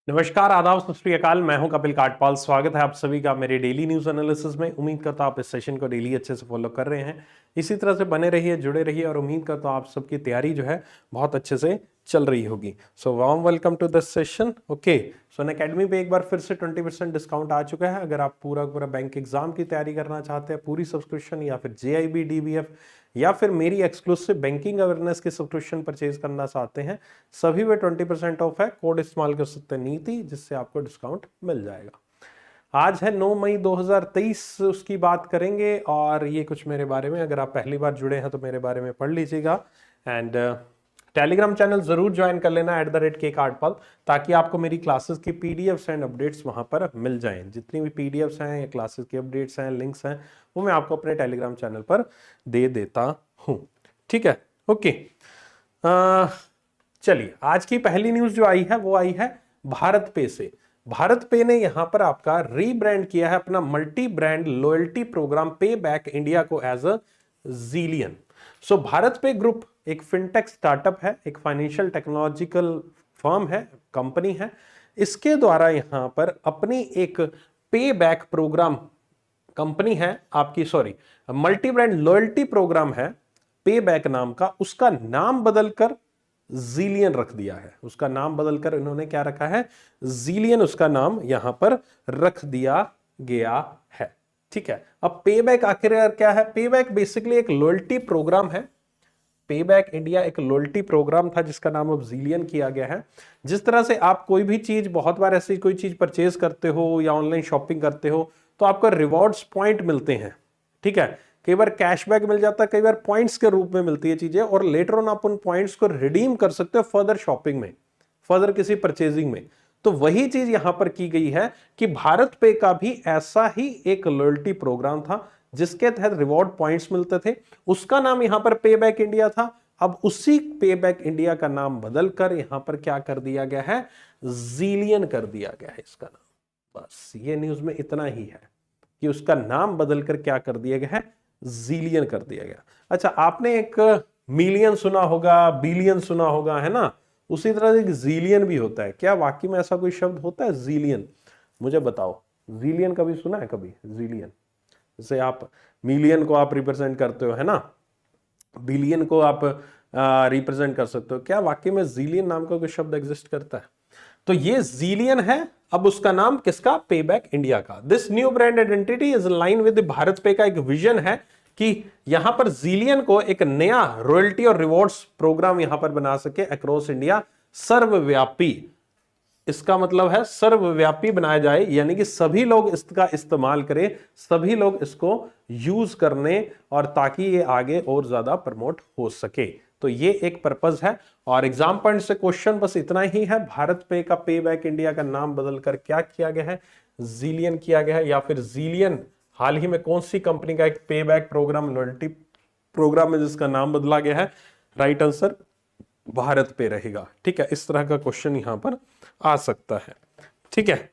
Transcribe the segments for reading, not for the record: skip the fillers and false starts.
नमस्कार, आदाब, सत श्री अकाल। मैं हूं कपिल काटपाल। स्वागत है आप सभी का मेरे डेली न्यूज एनालिसिस में। उम्मीद करता हूं आप इस सेशन को डेली अच्छे से फॉलो कर रहे हैं। इसी तरह से बने रहिए, जुड़े रहिए और उम्मीद करता हूं आप सबकी तैयारी जो है बहुत अच्छे से चल रही होगी। So warm welcome to this session. Okay, so Unacademy पे एक बार फिर से 20% डिस्काउंट आ चुका है। अगर आप पूरा पूरा बैंक एग्जाम की तैयारी करना चाहते हैं, पूरी सब्सक्रिप्शन या फिर JIB DBF या फिर मेरी एक्सक्लूसिव बैंकिंग अवेयरनेस की सब्सक्रिप्शन परचेज करना चाहते हैं, सभी में 20% ऑफ है। कोड इस्तेमाल कर सकते हैं नीति, जिससे आपको डिस्काउंट मिल जाएगा। आज है 9 मई 2023, उसकी बात करेंगे। और ये कुछ मेरे बारे में, अगर आप पहली बार जुड़े हैं तो मेरे बारे में पढ़ लीजिएगा। एंड टेलीग्राम चैनल जरूर ज्वाइन कर लेना @K काटपाल, ताकि आपको मेरी क्लासेस की पीडीएफ्स एंड अपडेट्स वहां पर मिल जाएं। जितनी भी पीडीएफ्स हैं या क्लासेस की अपडेट्स हैं, लिंक्स हैं, वो मैं आपको अपने टेलीग्राम चैनल पर दे देता हूं। ठीक है, ओके। चलिए, आज की पहली न्यूज जो आई है वो आई है भारत पे से। भारत पे ने यहां पर आपका रीब्रांड किया है अपना मल्टी ब्रांड लॉयल्टी प्रोग्राम पे बैक इंडिया को एज अ जीलियन। सो भारत पे ग्रुप एक फिनटेक स्टार्टअप है, एक फाइनेंशियल टेक्नोलॉजिकल फर्म है, कंपनी है। इसके द्वारा यहां पर अपनी एक पे बैक प्रोग्राम कंपनी है आपकी, sorry, multi brand loyalty program है पे बैक नाम का। उसका नाम बदलकर जीलियन रख दिया है। उसका नाम बदलकर इन्होंने क्या रखा है? जीलियन उसका नाम यहां पर रख दिया गया है। ठीक है, अब पे बैक आखिर क्या है? पे बैक बेसिकली एक लॉयल्टी प्रोग्राम है। पे बैक इंडिया एक लॉयल्टी प्रोग्राम था जिसका नाम अब जीलियन किया गया है। जिस तरह से आप कोई भी चीज, बहुत बार ऐसी कोई चीज परचेज करते हो या ऑनलाइन शॉपिंग करते हो तो आपको रिवॉर्ड्स पॉइंट मिलते हैं। ठीक है, कई बार कैशबैक मिल जाता है, कई बार पॉइंट्स के रूप में मिलती है चीजें, और लेटर ऑन आप उन पॉइंट्स को रिडीम कर सकते हो फर्दर शॉपिंग में, फर्दर किसी परचेजिंग में। तो वही चीज यहां पर की गई है कि भारत पे का भी ऐसा ही एक लॉयल्टी प्रोग्राम था जिसके तहत रिवॉर्ड पॉइंट्स मिलते थे। उसका नाम यहां पर पे बैक इंडिया था। अब उसी पे बैक इंडिया का नाम बदलकर यहां पर क्या कर दिया गया है? जीलियन कर दिया गया है इसका नाम। बस ये न्यूज में इतना ही है कि उसका नाम बदलकर क्या कर दिया गया है? जीलियन कर दिया गया। अच्छा, आपने एक मिलियन सुना होगा, बिलियन सुना होगा, है ना? उसी तरह से एक जीलियन भी होता है। क्या वाकई में ऐसा कोई शब्द होता है जीलियन? मुझे बताओ, जीलियन कभी सुना है? कभी जीलियन? जैसे आप मिलियन को आप रिप्रेजेंट करते हो, है ना? बिलियन को आप रिप्रेजेंट कर सकते हो। क्या वाकई में जीलियन नाम का कोई शब्द एग्जिस्ट करता है? तो ये जीलियन है। अब उसका नाम किसका? पे बैक इंडिया का। This new brand identity is line with Bharat पे का एक विजन है कि यहां पर जीलियन को एक नया रॉयल्टी और रिवॉर्ड्स प्रोग्राम यहां पर बना सके अक्रॉस इंडिया, सर्वव्यापी। इसका मतलब है सर्वव्यापी बनाया जाए, यानी कि सभी लोग इसका इस्तेमाल करें, सभी लोग इसको यूज करने, और ताकि ये आगे और ज्यादा प्रमोट हो सके। तो ये एक पर्पज है। और एग्जाम पॉइंट से क्वेश्चन बस इतना ही है, भारत पे का पे बैक इंडिया का नाम बदलकर क्या किया गया है? जीलियन किया गया है। या फिर जीलियन हाल ही में कौन सी कंपनी का एक पे बैक प्रोग्राम, लॉयल्टी प्रोग्राम है जिसका नाम बदला गया है? राइट आंसर भारत पे रहेगा। ठीक है, इस तरह का क्वेश्चन यहां पर आ सकता है। ठीक है।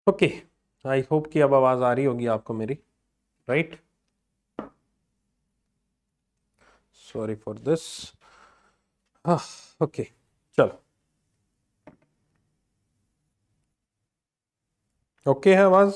ओके, आई होप कि अब आवाज आ रही होगी आपको मेरी, right? Sorry for this. Okay, चलो, ओके है आवाज?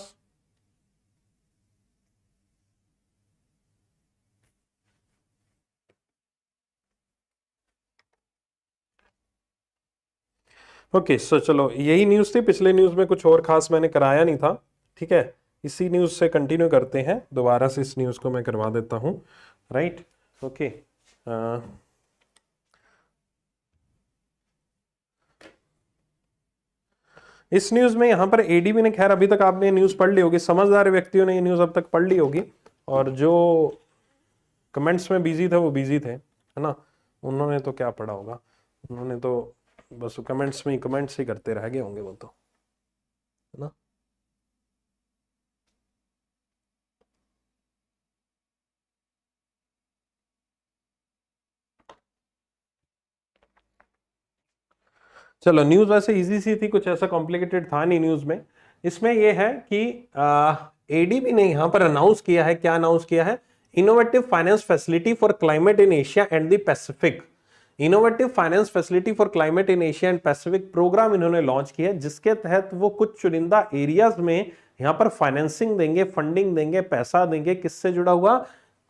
ओके, सो चलो, यही न्यूज़ थी। पिछले न्यूज़ में कुछ और खास मैंने कराया नहीं था, ठीक है? इसी न्यूज़ से कंटिन्यू करते हैं, दोबारा से इस न्यूज़ को मैं करवा देता हूँ, राइट? ओके, इस न्यूज़ में यहाँ पर एडीबी ने, खैर अभी तक आपने न्यूज़ पढ़ ली होगी, समझदार व्यक्तियों ने ये न्यूज़ अब तक पढ़ ली होगी, और जो कमेंट्स में बिजी थे वो बिजी थे, है ना? उन्होंने तो क्या पढ़ा होगा, उन्होंने तो बस कमेंट्स में ही कमेंट्स ही करते रह गए होंगे वो तो, है ना? चलो, न्यूज़ वैसे इजी सी थी, कुछ ऐसा कॉम्प्लिकेटेड था नहीं न्यूज़ में। इसमें यह है कि एडीबी ने यहां पर अनाउंस किया है, क्या अनाउंस किया है? Innovative finance facility for climate in Asia and the Pacific. Innovative finance facility for climate in Asia and Pacific program इन्होंने लॉन्च किया, जिसके तहत वो कुछ चुनिंदा एरियाज में यहां पर फाइनेंसिंग देंगे, फंडिंग देंगे, पैसा देंगे। किससे जुड़ा हुआ?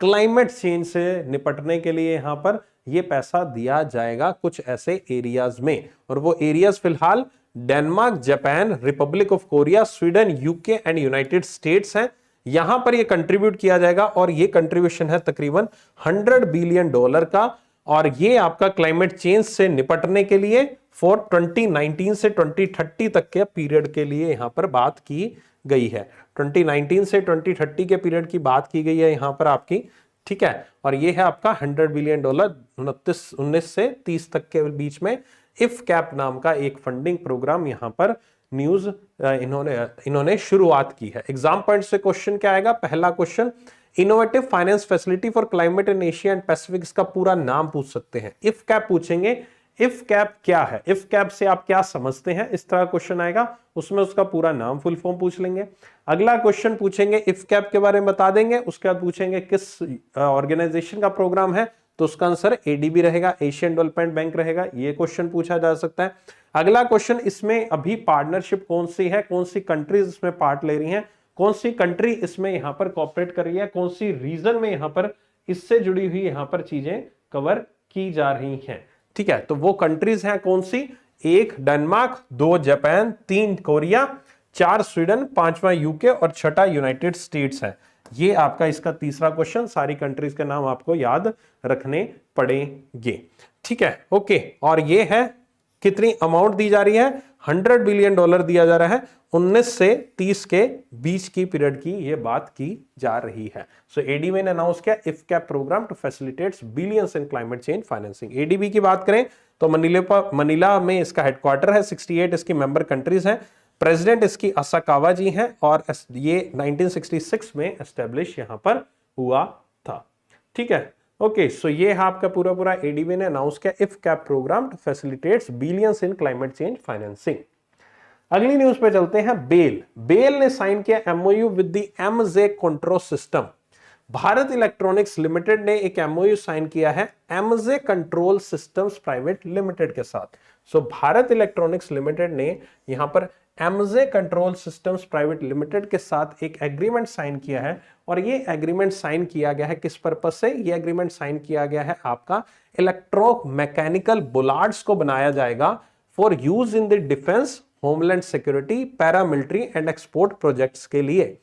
क्लाइमेट चेंज से निपटने के लिए यहां पर ये पैसा दिया जाएगा कुछ ऐसे एरियाज में, और वो एरियाज फिलहाल Denmark, Japan, Republic of Korea, Sweden, UK and United states हैं। यहां पर ये कंट्रीब्यूट किया जाएगा, और ये कंट्रीब्यूशन है तकरीबन $100 बिलियन का, और ये आपका क्लाइमेट चेंज से निपटने के लिए फॉर 2019 से 2030 तक के पीरियड के लिए यहां पर बात की गई है। 2019 से 2030 के पीरियड की बात की गई है यहां पर आपकी, ठीक है? और ये है आपका $100 बिलियन 19 से 30 तक के बीच में इफ कैप नाम का एक फंडिंग प्रोग्राम यहां पर न्यूज इन्होंने शुरुआत की है। एग्जाम पॉइंट से क्वेश्चन क्या आएगा? पहला question, innovative finance facility for climate in Asia and Pacific, इसका पूरा नाम पूछ सकते हैं। इफ कैप पूछेंगे, इफ कैप क्या है, इफ कैप से आप क्या समझते हैं, इस तरह क्वेश्चन आएगा, उसमें उसका पूरा नाम, फुल फॉर्म पूछ लेंगे। अगला क्वेश्चन पूछेंगे, इफ कैप के बारे में बता देंगे, उसके बाद पूछेंगे किस ऑर्गेनाइजेशन का प्रोग्राम है, तो उसका आंसर एडीबी रहेगा, एशियन डेवलपमेंट बैंक रहेगा। ये क्वेश्चन पूछा जा सकता है। अगला क्वेश्चन, इसमें अभी पार्टनरशिप कौन सी है, कौन सी कंट्रीज इसमें पार्ट ले रही हैं, कौन सी कंट्री इसमें यहां पर कॉपरेट कर रही है, कौन सी रीजन में यहां पर इससे जुड़ी हुई यहां पर चीजें कवर की जा रही हैं, ठीक है? तो वो कंट्रीज हैं कौन सी? 1 डेनमार्क, 2 जापान, 3 कोरिया, 4 स्वीडन, 5वां यूके और 6ठा यूनाइटेड स्टेट्स है। ये आपका इसका तीसरा क्वेश्चन। सारी कंट्रीज के नाम आपको याद रखने पड़ेंगे, ठीक है? ओके, और ये है कितनी अमाउंट दी जा रही है? $100 बिलियन दिया जा रहा है। 19 से 30 के बीच की पीरियड की ये बात की जा रही है। सो एडीबी ने अनाउंस किया IF CAP program to facilitates billions in climate change financing. ADB की बात करें तो मनीला में इसका हेडक्वार्टर है, 68 इसकी मेंबर कंट्रीज हैं, प्रेसिडेंट इसकी असाकावा जी हैं, और ये 1966 में एस्टेब्लिश यहां पर हुआ था, ठीक है? ओके, सो ये है आपका पूरा पूरा एडीबी ने अनाउंस किया IF CAP program to facilitates billions in climate change financing. अगली न्यूज पे चलते हैं। बेल ने साइन किया MoU with the MJ control system. Bharat electronics limited ने एक एमओयू साइन किया है MJ control systems private limited के साथ। सो भारत इलेक्ट्रॉनिक्स लिमिटेड ने यहां पर MJ control systems private limited के साथ एक एग्रीमेंट साइन किया है, और ये एग्रीमेंट साइन किया गया है किस पर्पस से? ये एग्रीमेंट साइन किया गया है आपका इलेक्ट्रो मैकेनिकल बुलार्ड्स को बनाया जाएगा for use in the defence, homeland security, paramilitary and export projects के लिए।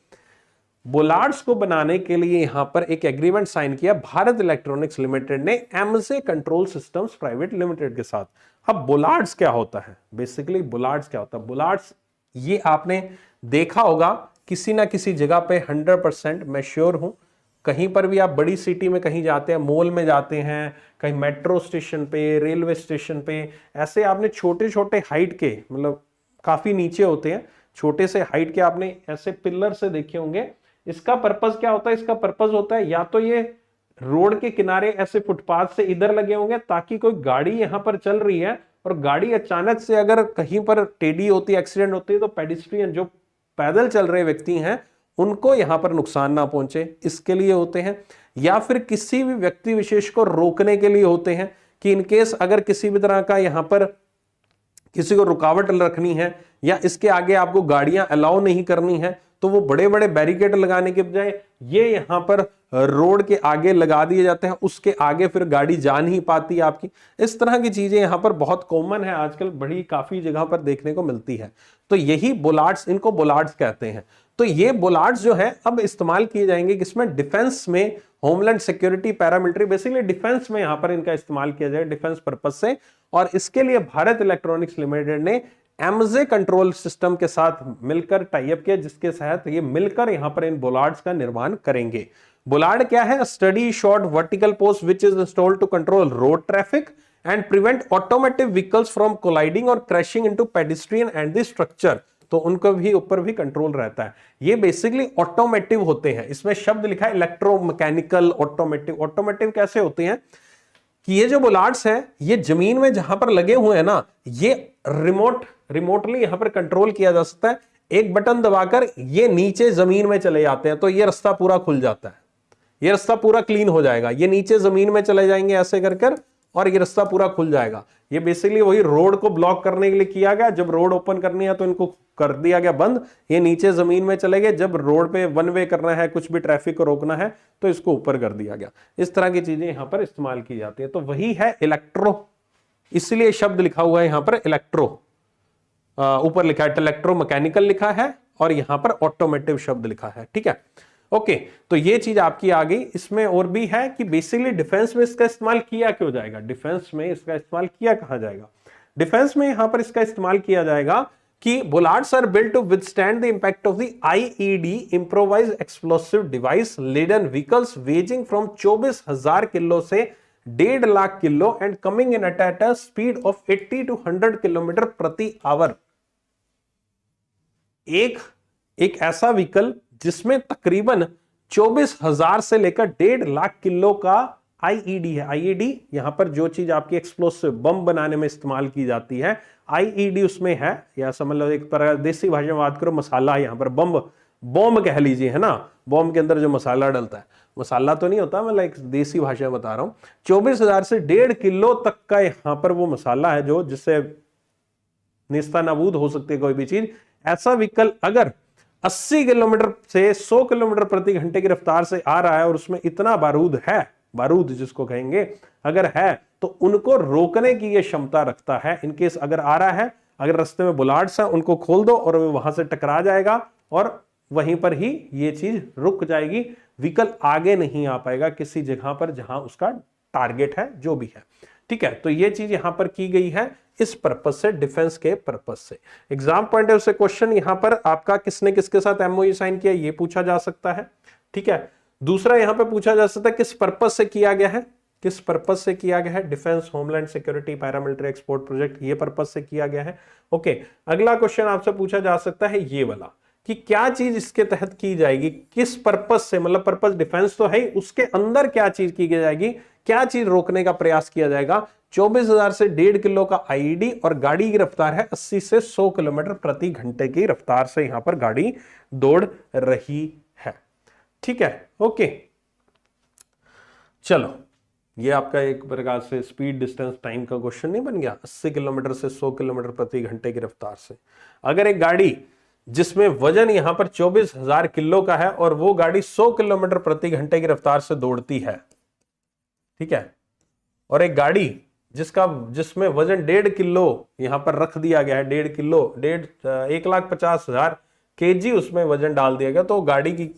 बुलार्ड्स को बनाने के लिए यहां पर एक एग्रीमेंट साइन किया भारत इलेक्ट्रॉनिक्स लिमिटेड ने MJ control systems private limited के साथ। अब बुलार्ड्स क्या होता है? बेसिकली बुलार्ड्स क्या होता है? बुलार्ड्स, ये आपने देखा होगा किसी ना किसी जगह पे, 100% मैं श्योर हूं, कहीं पर भी आप बड़ी सिटी में कहीं जाते हैं, मॉल में जाते हैं, कहीं मेट्रो स्टेशन पे, रेलवे स्टेशन पे, ऐसे आपने छोटे छोटे हाइट के, मतलब काफी नीचे होते हैं, छोटे से हाइट के आपने ऐसे पिलर से देखे होंगे। इसका पर्पस क्या होता है? इसका पर्पस होता है या तो ये रोड के किनारे ऐसे फुटपाथ से इधर लगे होंगे ताकि कोई गाड़ी यहां पर चल रही है और गाड़ी अचानक से अगर कहीं पर टेढ़ी होती है, एक्सीडेंट होती है, तो पेडिस्ट्रियन जो पैदल चल रहे व्यक्ति हैं उनको यहां पर नुकसान ना पहुंचे, इसके लिए होते हैं। या फिर किसी भी व्यक्ति विशेष को रोकने के लिए होते हैं कि इनकेस अगर किसी भी तरह का यहां पर किसी को रुकावट रखनी है या इसके आगे आपको गाड़ियां अलाउ नहीं करनी है, तो वो बड़े बड़े बैरिकेड लगाने के बजाय ये यहां पर रोड के आगे लगा दिए जाते हैं, उसके आगे फिर गाड़ी जा नहीं पाती आपकी। इस तरह की चीजें यहां पर बहुत कॉमन है आजकल, बड़ी काफी जगह पर देखने को मिलती है। तो यही बोलार्ड्स, इनको बोलार्ड्स कहते हैं। तो ये बोलार्ड्स जो है अब इस्तेमाल किए जाएंगे किसमें, डिफेंस में, homeland security, paramilitary, basically defence में यहां पर इनका इस्तेमाल किया जाए डिफेंस पर्पज से। और इसके लिए भारत इलेक्ट्रॉनिक्स लिमिटेड ने एमजे कंट्रोल सिस्टम के साथ मिलकर टाई अप किया, जिसके तहत ये मिलकर यहां पर इन बोलार्ड्स का निर्माण करेंगे। बोलार्ड क्या है, sturdy short vertical post which is installed to control road traffic and prevent automatic vehicles from colliding और crashing into pedestrian and the structure. तो उनको भी ऊपर भी कंट्रोल रहता है। ये बेसिकली ऑटोमेटिव होते हैं, इसमें शब्द लिखा है इलेक्ट्रोमैकेनिकल ऑटोमेटिव। ऑटोमेटिव कैसे होते हैं कि ये जो बोलार्ड्स हैं ये जमीन में जहां पर लगे हुए हैं ना, ये रिमोटली यहां पर कंट्रोल किया जा सकता है। एक बटन दबाकर ये नीचे जमीन में चले जाते हैं, तो ये रास्ता पूरा खुल जाता है, ये रास्ता पूरा क्लीन हो जाएगा। ये नीचे जमीन में चले जाएंगे ऐसे कर और ये रास्ता पूरा खुल जाएगा। ये बेसिकली वही रोड को ब्लॉक करने के लिए किया गया। जब रोड ओपन करनी है तो इनको कर दिया गया बंद, ये नीचे जमीन में चले गए। जब रोड पे वन वे करना है, कुछ भी ट्रैफिक को रोकना है, तो इसको ऊपर कर दिया गया। इस तरह की चीजें यहां पर इस्तेमाल की जाती है। तो वही है इलेक्ट्रो, इसलिए शब्द लिखा हुआ है यहां पर इलेक्ट्रो, ऊपर लिखा है इलेक्ट्रो मैकेनिकल लिखा है और यहां पर ऑटोमेटिव शब्द लिखा है। ठीक है, ओके। तो ये चीज आपकी आ गई। इसमें और भी है कि बेसिकली डिफेंस में इसका इस्तेमाल किया क्यों जाएगा, डिफेंस में इसका इस्तेमाल किया कहां जाएगा। डिफेंस में यहां पर इसका इस्तेमाल किया जाएगा कि bollards are built to withstand the impact of the IED improvised explosive device laden vehicles weighing from 24,000 kilo से 1.5 lakh kilo and coming in at a speed of 80 to 100 kilometre प्रति आवर। एक ऐसा व्हीकल जिसमें तकरीबन 24,000 से लेकर 1.5 लाख किलो का IED है। आईईडी यहां पर जो चीज आपकी एक्सप्लोसिव बम बनाने में इस्तेमाल की जाती है, आईईडी उसमें है। या समझ लो एक तरह देसी भाषा में बात करो, मसाला यहां पर बम कह लीजिए, है ना। बम के अंदर जो मसाला डलता है, मसाला तो नहीं होता, मैं एक देसी भाषा में बता रहा हूं। 24,000 से 1.5 किलो तक का यहां पर वो मसाला है जो जिससे नेस्तनाबूद हो सकती है कोई भी चीज। ऐसा व्हीकल अगर 80 किलोमीटर से 100 किलोमीटर प्रति घंटे की रफ्तार से आ रहा है और उसमें इतना बारूद है, बारूद जिसको कहेंगे अगर है, तो उनको रोकने की ये क्षमता रखता है। इनकेस अगर आ रहा है, अगर रास्ते में बुलार्ड्स है, उनको खोल दो और वहां से टकरा जाएगा और वहीं पर ही ये चीज रुक जाएगी। व्हीकल आगे नहीं आ पाएगा किसी जगह पर जहां उसका टारगेट है, जो भी है। ठीक है, तो ये चीज यहां पर की गई है इस पर्पस से, डिफेंस के पर्पस से। एग्जाम पॉइंट ऑफ से क्वेश्चन यहां पर आपका किसने किसके साथ एमओयू साइन किया, ये पूछा जा सकता है। ठीक है, दूसरा यहां पे पूछा जा सकता है किस पर्पस से किया गया है, किस पर्पस से किया गया है। Defence, homeland security, paramilitary export project, ये पर्पस से किया गया है। ओके, अगला क्वेश्चन आपसे पूछा जा सकता है ये वाला कि क्या चीज इसके तहत की जाएगी, किस पर्पस से, मतलब पर्पस डिफेंस तो है, उसके अंदर क्या चीज की जाएगी, क्या चीज रोकने का प्रयास किया जाएगा। 24,000 से 1.5 किलो का आईईडी और गाड़ी की रफ्तार है 80 से 100 किलोमीटर प्रति घंटे की रफ्तार से यहां पर गाड़ी दौड़ रही है। ठीक है, ओके, चलो ये आपका एक प्रकार से स्पीड डिस्टेंस टाइम का क्वेश्चन नहीं बन गया। 80 किलोमीटर से 100 किलोमीटर प्रति घंटे की रफ्तार से अगर एक गाड़ी जिसमें वजन यहां पर 24,000 किलो का है और वो गाड़ी 100 किलोमीटर प्रति घंटे की रफ्तार से दौड़ती है, ठीक है, और एक गाड़ी जिसमें वजन 1.5 किलो यहां पर रख दिया गया है, 1.5 किलो, 1,50,000 kg उसमें वजन डाल दिया गया, तो गाड़ी की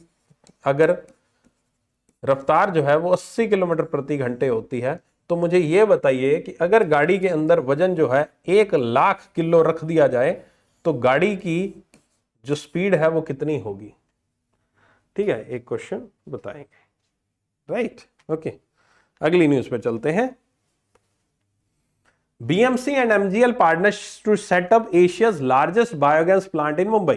अगर रफ्तार जो है वो 80 किलोमीटर प्रति घंटे होती है, तो मुझे ये बताइए कि अगर गाड़ी के अंदर वजन जो है 1 लाख किलो रख दिया जाए तो गाड़ी की जो स्पीड है वो कितनी होगी। ठीक है, एक क्वेश्चन बताएंगे, राइट। ओके, अगली न्यूज पे चलते हैं। BMC and MGL partners to set up Asia's largest biogas plant in Mumbai.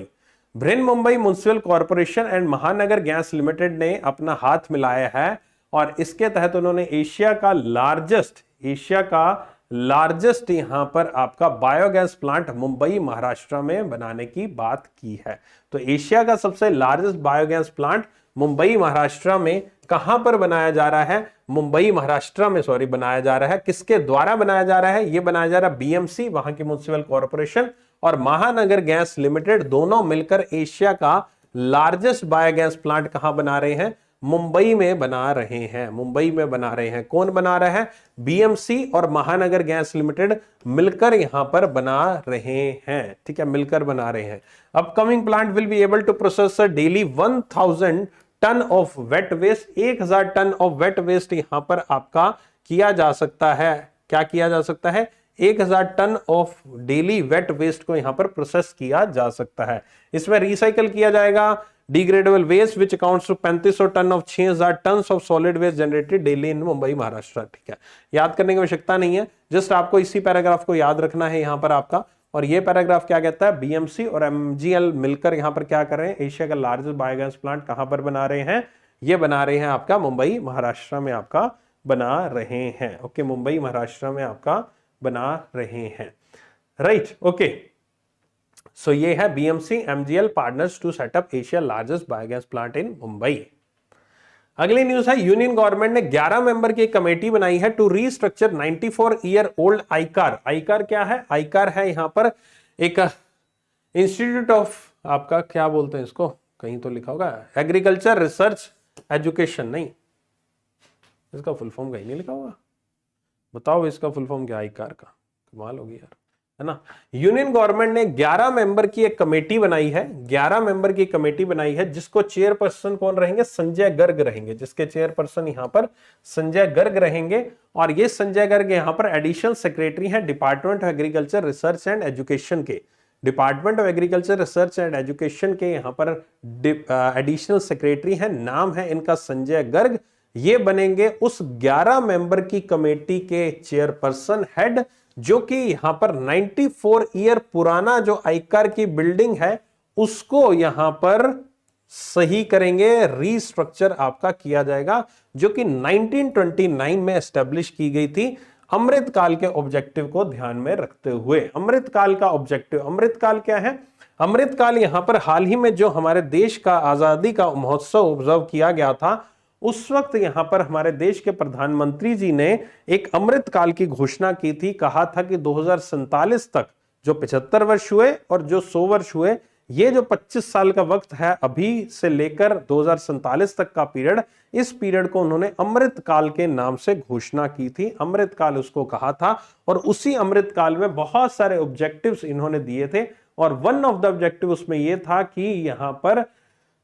Mumbai Municipal Corporation and महानगर गैस लिमिटेड ने अपना हाथ मिलाया है और इसके तहत उन्होंने एशिया का लार्जेस्ट यहां पर आपका बायोगैस प्लांट मुंबई महाराष्ट्र में बनाने की बात की है। तो एशिया का सबसे largest biogas plant Mumbai Maharashtra में कहां पर बनाया जा रहा है? मुंबई महाराष्ट्र में बनाया जा रहा है। किसके द्वारा बनाया जा रहा है? यह बनाया जा रहा है बीएमसी, वहां की म्युनिसिपल कॉर्पोरेशन, और महानगर गैस लिमिटेड, दोनों मिलकर एशिया का लार्जेस्ट बायोगैस प्लांट कहां बना रहे हैं? मुंबई में बना रहे हैं। मुंबई में बना रहे हैं। कौन बना रहा है? बीएमसी और महानगर गैस लिमिटेड मिलकर यहां पर बना रहे हैं। ठीक है, मिलकर बना रहे हैं। Upcoming plant will be able to process daily 1000 ton of wet waste. 1000 ton of wet waste यहां पर आपका किया जा सकता है। क्या किया जा सकता है? 1000 ton of daily wet waste को यहां पर प्रोसेस किया जा सकता है। इसमें रिसाइकल किया जाएगा degradable waste which accounts to 3500 tonne of 6000 tonne of solid waste generated daily in Mumbai Maharashtra. ठीक है, याद करने की आवश्यकता नहीं है, जस्ट आपको इसी पैराग्राफ को याद रखना है यहां पर आपका। और ये पैराग्राफ क्या कहता है? बीएमसी और एमजीएल मिलकर यहां पर क्या कर रहे हैं? एशिया का लार्जेस्ट बायोगैस प्लांट कहां पर बना रहे हैं? ये बना रहे हैं आपका मुंबई महाराष्ट्र में आपका बना रहे हैं। ओके, मुंबई महाराष्ट्र में आपका बना रहे हैं। Right, okay. सो ये है BMC MGL partners to setup Asia largest biogas plant in Mumbai. अगली न्यूज है, यूनियन गवर्नमेंट ने 11 मेंबर की कमेटी बनाई है to restructure 94 year old ICAR. ICAR क्या है? आईकार है यहां पर एक इंस्टीट्यूट ऑफ, आपका क्या बोलते हैं इसको, कहीं तो लिखा होगा एग्रीकल्चर रिसर्च एजुकेशन, नहीं, इसका फुल फॉर्म कहीं नहीं लिखा होगा। बताओ इसका फुल फॉर्म क्या? आईकार का कमाल होगी यार, है ना। यूनियन गवर्नमेंट ने 11 मेंबर की एक कमेटी बनाई है। 11 मेंबर की कमेटी बनाई है जिसको चेयरपर्सन कौन रहेंगे? संजय गर्ग रहेंगे। जिसके चेयरपर्सन यहां पर संजय गर्ग रहेंगे। और ये संजय गर्ग यहां पर एडिशनल सेक्रेटरी हैं department of agriculture research and education के। Department of agriculture research and education के यहां पर एडिशनल सेक्रेटरी हैं। नाम है इनका संजय गर्ग। ये बनेंगे उस 11 मेंबर की कमेटी के चेयरपर्सन हेड, जो कि यहां पर 94 ईयर पुराना जो आईकार की बिल्डिंग है उसको यहां पर सही करेंगे, रीस्ट्रक्चर आपका किया जाएगा, जो कि 1929 में एस्टेब्लिश की गई थी अमृतकाल के ऑब्जेक्टिव को ध्यान में रखते हुए। अमृतकाल का ऑब्जेक्टिव, अमृतकाल क्या है? अमृतकाल यहां पर हाल ही में जो हमारे देश का आजादी का महोत्सव ऑब्जर्व किया गया था, उस वक्त यहां पर हमारे देश के प्रधानमंत्री जी ने एक अमृतकाल की घोषणा की थी। कहा था कि 2047 तक जो 75 वर्ष हुए और जो 100 वर्ष हुए, ये जो 25 साल का वक्त है अभी से लेकर 2047 तक का पीरियड, इस पीरियड को उन्होंने अमृतकाल के नाम से घोषणा की थी। अमृतकाल उसको कहा था। और उसी अमृतकाल में बहुत सारे ऑब्जेक्टिव्स इन्होंने दिए थे। और वन ऑफ द ऑब्जेक्टिव उसमें यह था कि यहां पर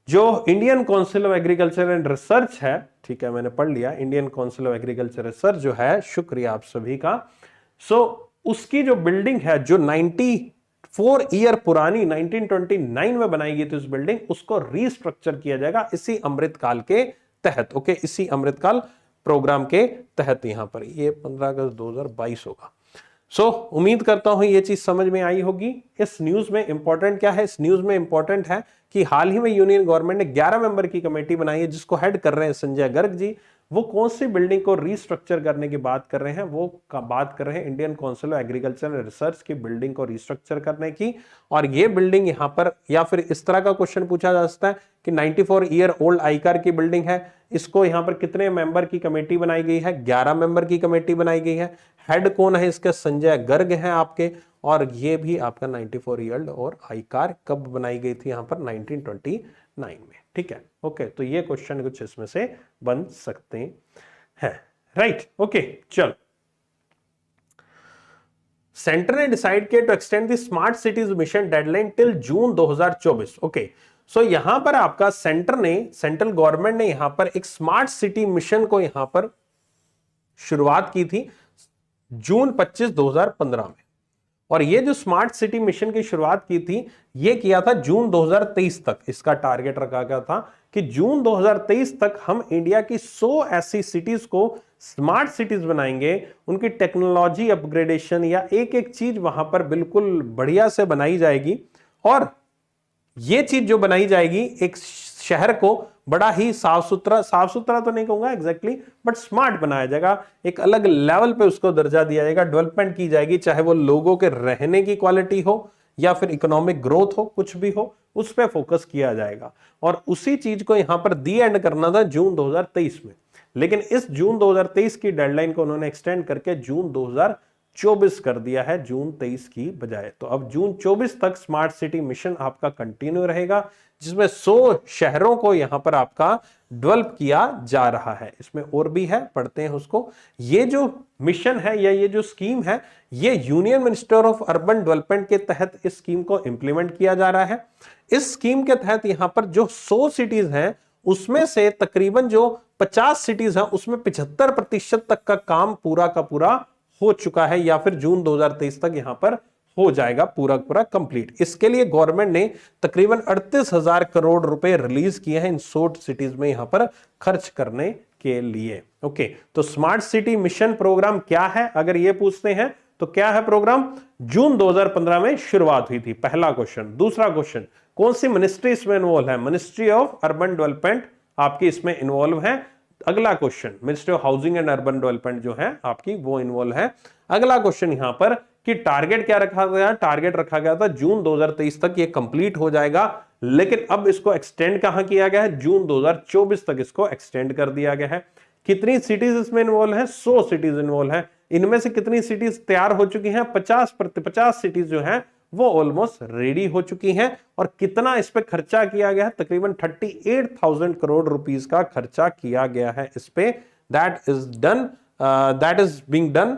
जो Indian council of agriculture and research है, ठीक है मैंने पढ़ लिया, Indian council of agriculture research जो है, शुक्रिया आप सभी का। उसकी जो बिल्डिंग है जो 94 ईयर पुरानी 1929 में बनाई गई थी उस बिल्डिंग, उसको रीस्ट्रक्चर किया जाएगा इसी अमृतकाल के तहत। ओके, इसी अमृतकाल प्रोग्राम के तहत यहां पर ये 15 अगस्त 2022 होगा। उम्मीद करता हूं ये चीज समझ में आई होगी। इस न्यूज में इंपॉर्टेंट क्या है? इस न्यूज में इंपॉर्टेंट है कि हाल ही में यूनियन गवर्नमेंट ने 11 मेंबर की कमेटी बनाई है जिसको हेड कर रहे हैं संजय गर्ग जी। वो कौन सी बिल्डिंग को रीस्ट्रक्चर करने की बात कर रहे हैं? वो बात कर रहे हैं Indian council of agriculture and research की बिल्डिंग को रीस्ट्रक्चर करने की। और ये बिल्डिंग यहां पर, या फिर इस तरह का क्वेश्चन पूछा जा सकता है कि 94 ईयर ओल्ड आईकार की बिल्डिंग है, इसको यहां पर कितने मेंबर की कमेटी बनाई गई है? 11 मेंबर की कमेटी बनाई गई है। हेड कौन है इसके? संजय गर्ग हैं आपके। और ये भी आपका 94 ईयर और आईकार कब बनाई गई थी? यहां पर 1929 में। ठीक है, ओके, तो ये क्वेश्चन कुछ इसमें से बन सकते हैं। राइट, ओके, चल। सेंटर ने डिसाइड किया to extend the smart cities mission deadline till June 2024। Okay, so यहां पर आपका सेंट्रल गवर्नमेंट ने यहां पर एक स्मार्ट सिटी मिशन को यहां पर शुरुआत की थी जून 25, 2015 में। और ये जो स्मार्ट सिटी मिशन की शुरुआत की थी, ये किया था जून 2023 तक। इसका टारगेट रखा गया था कि जून 2023 तक हम इंडिया की 100 ऐसी सिटीज को स्मार्ट सिटीज बनाएंगे। उनकी टेक्नोलॉजी अपग्रेडेशन या एक एक चीज वहां पर बिल्कुल बढ़िया से बनाई जाएगी। और ये चीज जो बनाई जाएगी, एक शहर को बड़ा ही साफ सुथरा तो नहीं कहूंगा एग्जैक्टली, बट स्मार्ट बनाया जाएगा, एक अलग लेवल पे उसको दर्जा दिया जाएगा, डेवलपमेंट की जाएगी, चाहे वो लोगों के रहने की क्वालिटी हो या फिर इकोनॉमिक ग्रोथ हो, कुछ भी हो, उस पर फोकस किया जाएगा। और उसी चीज को यहां पर दी एंड करना था जून 2023 में, लेकिन इस जून 2023 की डेडलाइन को उन्होंने एक्सटेंड करके जून 2024 कर दिया है, जून 23 की बजाय। तो अब जून 24 तक स्मार्ट सिटी मिशन आपका कंटिन्यू रहेगा, जिसमें 100 शहरों को यहां पर आपका डेवलप किया जा रहा है। इसमें और भी है, पढ़ते हैं उसको। ये जो मिशन है या ये जो स्कीम है, ये union minister of urban development के तहत इस स्कीम को इंप्लीमेंट किया जा रहा है। इस स्कीम के तहत यहां पर जो 100 सिटीज हैं, उसमें से तकरीबन जो 50 सिटीज हैं, उसमें 75% तक का काम पूरा का पूरा हो चुका है, या फिर जून 2023 तक यहां पर हो जाएगा पूरा पूरा कंप्लीट। इसके लिए गवर्नमेंट ने तकरीबन 38,000 करोड़ रुपए रिलीज किए हैं इन 100 सिटीज में यहां पर खर्च करने के लिए। ओके, तो स्मार्ट सिटी मिशन प्रोग्राम क्या है, अगर ये पूछते हैं तो क्या है प्रोग्राम? जून 2015 में शुरुआत हुई थी, पहला क्वेश्चन। दूसरा क्वेश्चन, कौन सी मिनिस्ट्री इसमें इन्वॉल्व है? मिनिस्ट्री ऑफ अर्बन डेवलपमेंट आपकी इसमें इन्वॉल्व है। अगला question, ministry of housing and urban development जो है आपकी, वो इन्वॉल्व है। अगला क्वेश्चन यहां पर कि टारगेट क्या रखा गया? टारगेट रखा गया था जून 2023 तक ये कंप्लीट हो जाएगा, लेकिन अब इसको एक्सटेंड कहां किया गया है? जून 2024 तक इसको एक्सटेंड कर दिया गया है। कितनी सिटीज इसमें इन्वॉल्व है? 100 सिटीज इन्वॉल्व है। इनमें से कितनी सिटीज तैयार हो चुकी हैं? 50 सिटीज जो हैं वो ऑलमोस्ट रेडी हो चुकी हैं। और कितना इस पे खर्चा किया गया है? तकरीबन 38,000 करोड़ रुपीस का खर्चा किया गया है इस पे। That is being done